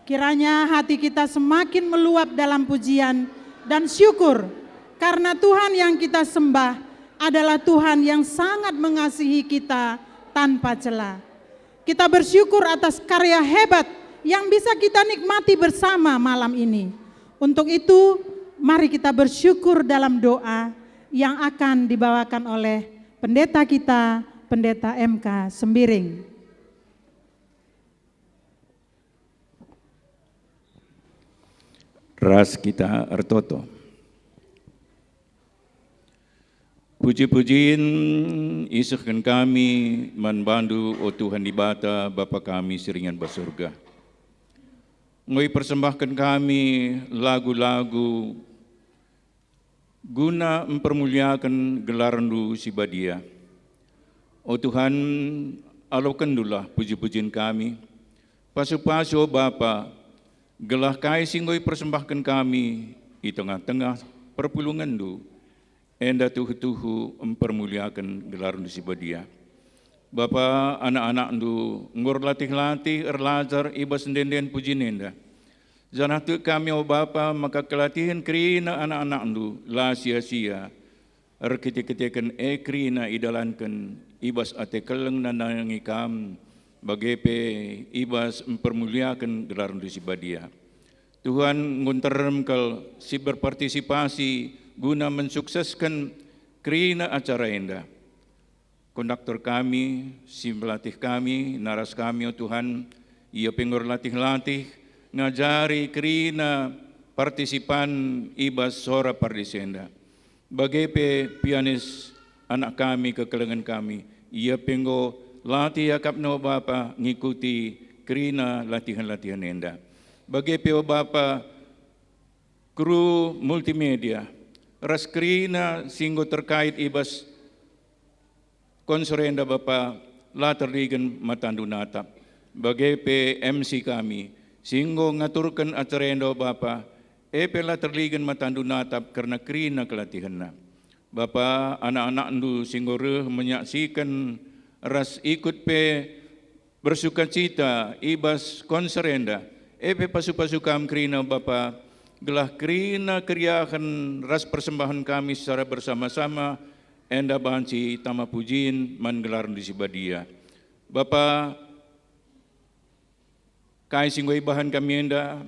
Kiranya hati kita semakin meluap dalam pujian dan syukur karena Tuhan yang kita sembah adalah Tuhan yang sangat mengasihi kita tanpa celah. Kita bersyukur atas karya hebat yang bisa kita nikmati bersama malam ini. Untuk itu, mari kita bersyukur dalam doa yang akan dibawakan oleh pendeta kita, Pendeta MK Sembiring. Ras kita ertoto. Puji-pujiin isahkan kami manbandu o Tuhan ibata Bapa kami siringan basurga. Ngoy persembahkan kami lagu-lagu guna mempermuliakan gelaran-Lu si Badia. O Tuhan, alaukandulah puji-pujian kami. Pasu-pasu Bapa, gelah kai singgoy persembahkan kami di tengah-tengah perpulungan-Du. Enda tuhu-tuhu mempermuliakan gelaran si Badia. Bapa anak-anak-Du ngur latih-latih erlajar ibas senden puji nenda. Janah tu kami o Bapa maka kelatihan krina anak-anak-Du la sia-sia. Erketik-ketikan krina idalankan ibas ate keleng nanangikam bagepe ibas mempermuliakan gelaran si Badia. Tuhan ngunterem kal si berpartisipasi guna mensukseskan krina acara enda. Konduktor kami, si pelatih kami, naras kami, oh Tuhan, ia pengur latih-latih, ngajari krina partisipan ibas Sora Pardis enda. Bagepe pianis anak kami, kekelengan kami, ia penggo latih akap no Bapa ngikuti krina latihan-latihan enda. Bagepe o Bapa kru multimedia, raskrina singgo terkait ibas konserenda Bapa laterligen matandu natap. Bagepe MC kami, singgo ngaturkan acarenda Bapa, epe laterligen matandu natap karena krina kelatihanna. Bapa anak-anak ndu singgo reh menyaksikan ras ikut pe bersukacita ibas konserenda, epe pasu-pasu kam krina Bapa, gelah krina keriahan ras persembahan kami secara bersama-sama enda banci tama pujin manggelar di si Badia. Bapa kai singgo bahan kami enda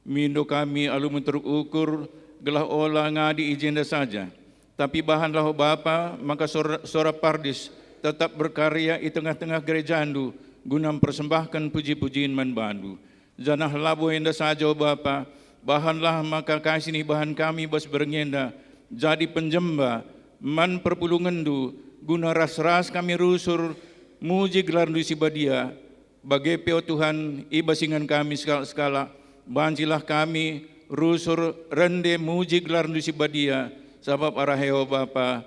mindo kami alu terukur gelah olah ngadi ijenda saja. Tapi bahanlah Bapa maka Sora Pardis tetap berkarya di tengah-tengah gereja andu guna mempersembahkan puji-pujian manbandu. Janah labu enda saja Bapa, bahanlah maka kasih ni bahan kami bas berngenda jadi penjemba man perpulungan du guna ras-ras kami rusur muji gelar du si Badia bagai peo Tuhan ibasingan kami skala banjilah kami rusur rende muji gelar du si Badia sabab araheo Bapa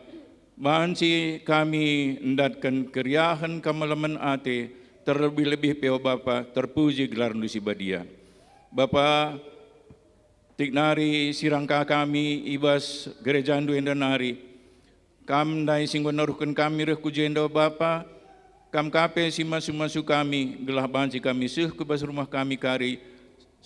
banci kami endatkan keriahan kamalaman ate terlebih-lebih peo Bapa terpuji gelar du si Badia. Bapa tiknari sirangka kami ibas gereja andu endanari kam dai singgo naruhkan kami reh kujenda Bapa kam kape si masu-masu kami gelah banci kami seh ke bas rumah kami kari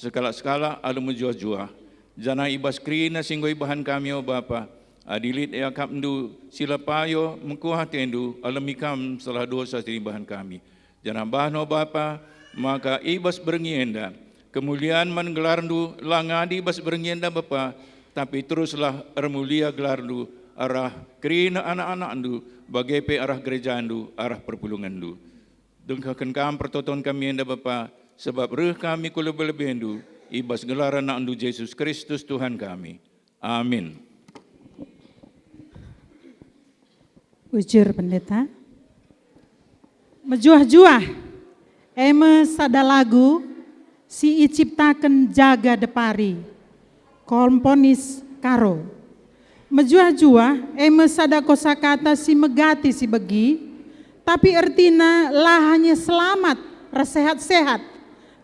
skala-skala alu menjuah-juah jana ibas krina singgo ibahan kami o Bapa adilit ea kapndu sila payo mengkuah tendu alamikam salah dosa bahan kami jana bahan o Bapa maka ibas berngienda kemuliaan menggelardu langadi bas bernyenda Bapa tapi teruslah ermulia gelardu arah kerina anak-anak andu bagepe arah gereja andu arah perpulungan andu dengkakan kam pertoton kami enda Bapa sebab reh kami kulebih-lebih andu ibas gelaran andu Yesus Kristus Tuhan kami. Amin. Ujur pendeta. Mejuah-juah eme sada lagu si iciptaken jaga depari, komponis karo. Mejuah-juah eme sada kosakata si megati si begi, tapi ertina lah hanya selamat, resehat-sehat,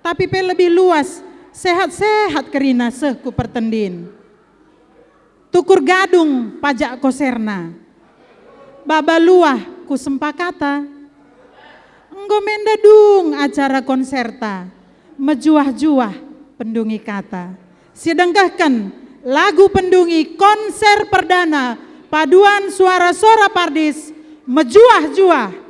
tapi pe lebih luas, sehat-sehat kerina seh ku pertendin. Tukur gadung pajak koserna, baba luah ku sempakata, Nggomenda dung acara konserta, mejuah-juah pendungi kata. Sedengkahkan lagu pendungi konser perdana paduan suara Sora Pardis, mejuah-juah.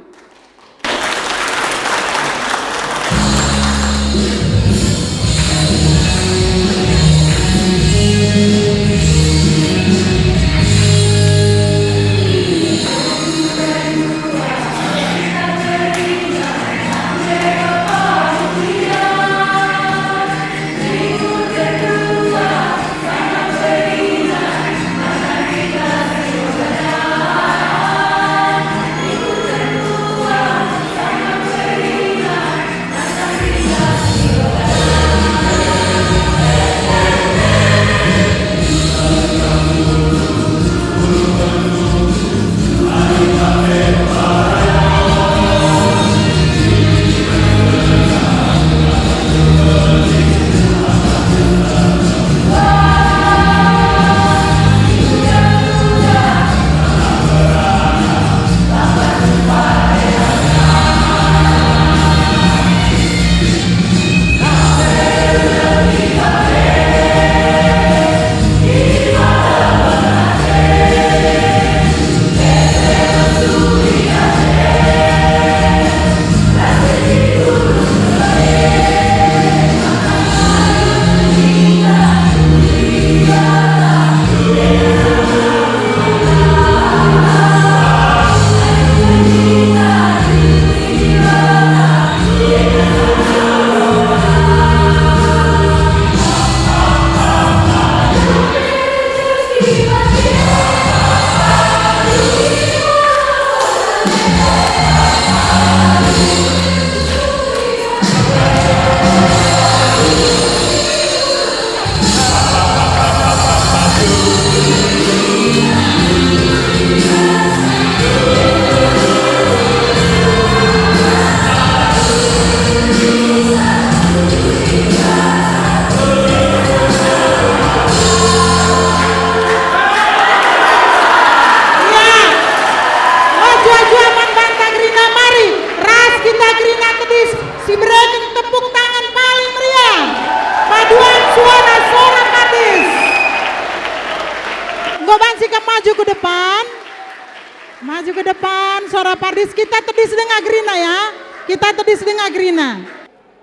Maju ke depan, Sora Pardis, kita tedis dengan Grina ya. Kita tedis dengan Grina.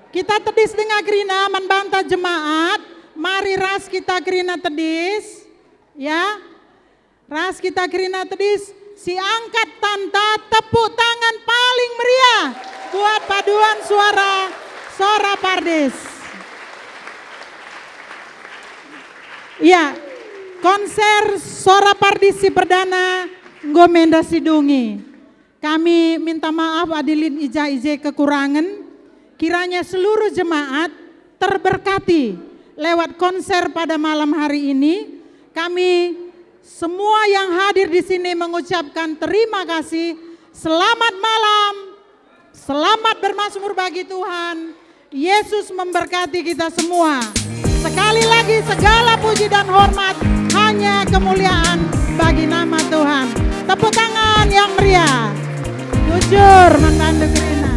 Kita tedis dengan Grina, membantah jemaat. Mari ras kita Grina tedis. Ya. Ras kita Grina tedis. Si angkat tanta tepuk tangan paling meriah buat paduan suara Sora Pardis. Ya. Konser Sora Pardis si perdana Nggomenda Sidungi. Kami minta maaf adilin ija-ije kekurangan. Kiranya seluruh jemaat terberkati lewat konser pada malam hari ini. Kami semua yang hadir di sini mengucapkan terima kasih. Selamat malam. Selamat bermazmur bagi Tuhan. Yesus memberkati kita semua. Sekali lagi segala puji dan hormat hanya kemuliaan bagi nama Tuhan. Tepuk tangan yang meriah. Jujur membantu Grina.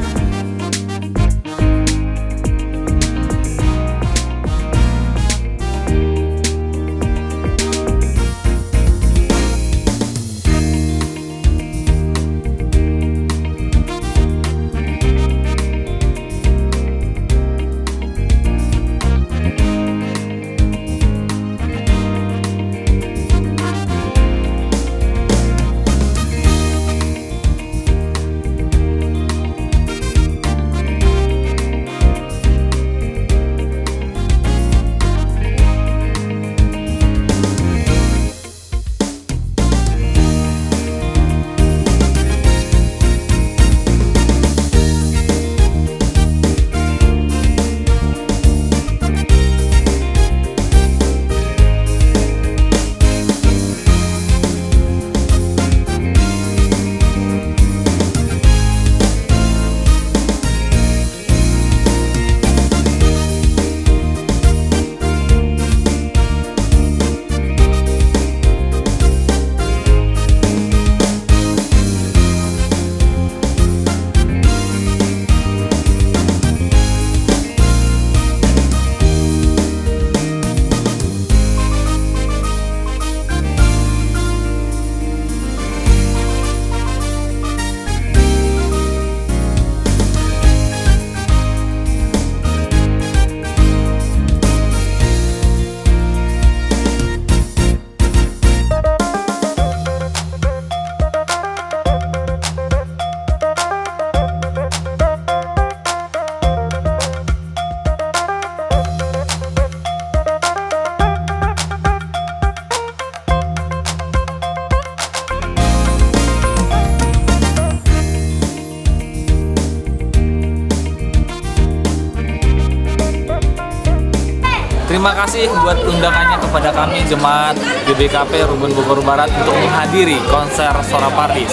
Terima kasih buat undangannya kepada kami Jemaat GBKP Runggun Bogor Barat untuk menghadiri konser Suara Pardis.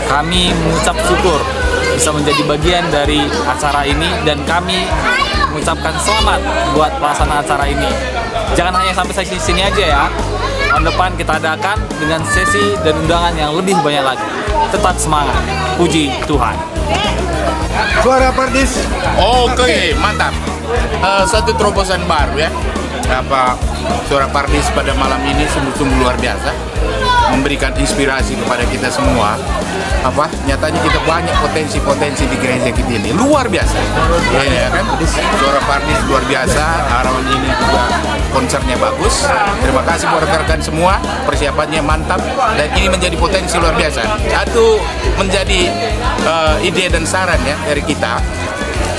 Kami mengucap syukur bisa menjadi bagian dari acara ini dan kami mengucapkan selamat buat pelaksanaan acara ini. Jangan hanya sampai sini aja ya. Tahun depan kita adakan dengan sesi dan undangan yang lebih banyak lagi. Tetap semangat. Puji Tuhan. Suara Pardis. Oke, mantap. Satu terobosan baru ya. Suara Pardis pada malam ini sungguh-sungguh luar biasa, memberikan inspirasi kepada kita semua. Nyatanya kita banyak potensi-potensi di gereja kita ini luar biasa. Ya kan? Suara Pardis luar biasa. Harapan ini juga konsernya bagus. Terima kasih buat rekan-rekan semua. Persiapannya mantap dan ini menjadi potensi luar biasa. Satu menjadi ide dan saran ya dari kita.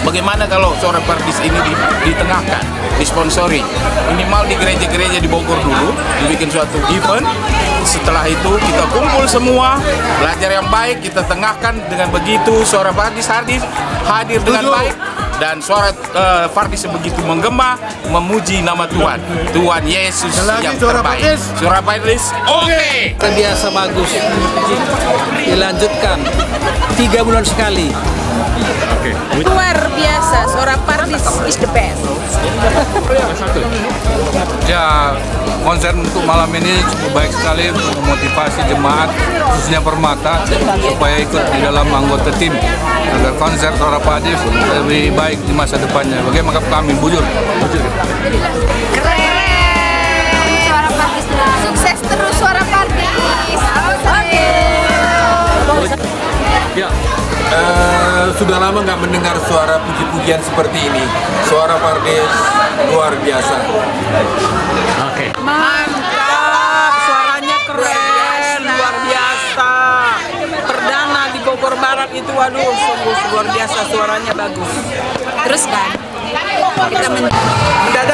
Bagaimana kalau Suara Pardis ini ditengahkan, disponsori, minimal di gereja-gereja di Bogor dulu, dibikin suatu event. Setelah itu kita kumpul semua, belajar yang baik, kita tengahkan dengan begitu Suara Pardis hadir dengan baik. Dan Suara Pardis begitu menggema, memuji nama Tuhan, Tuhan Yesus yang terbaik. Suara Pardis, oke. Biasa bagus, dilanjutkan 3 bulan sekali. Luar biasa, Suara Pardis is the best. Ya, konser untuk malam ini cukup baik sekali untuk memotivasi jemaat, khususnya Permata, supaya ikut di dalam anggota tim agar konser Suara Pardis lebih baik di masa depannya. Bagaimana kami bujur. Keren, Suara Pardis. Sukses terus Suara Pardis. Ya, sudah lama nggak mendengar suara puji-pujian seperti ini. Suara Pardis luar biasa. Oke. Mantap, suaranya keren, luar biasa. Perdana di Bogor Barat itu, waduh, sungguh luar biasa, suaranya bagus. Terus kan, kita mendadak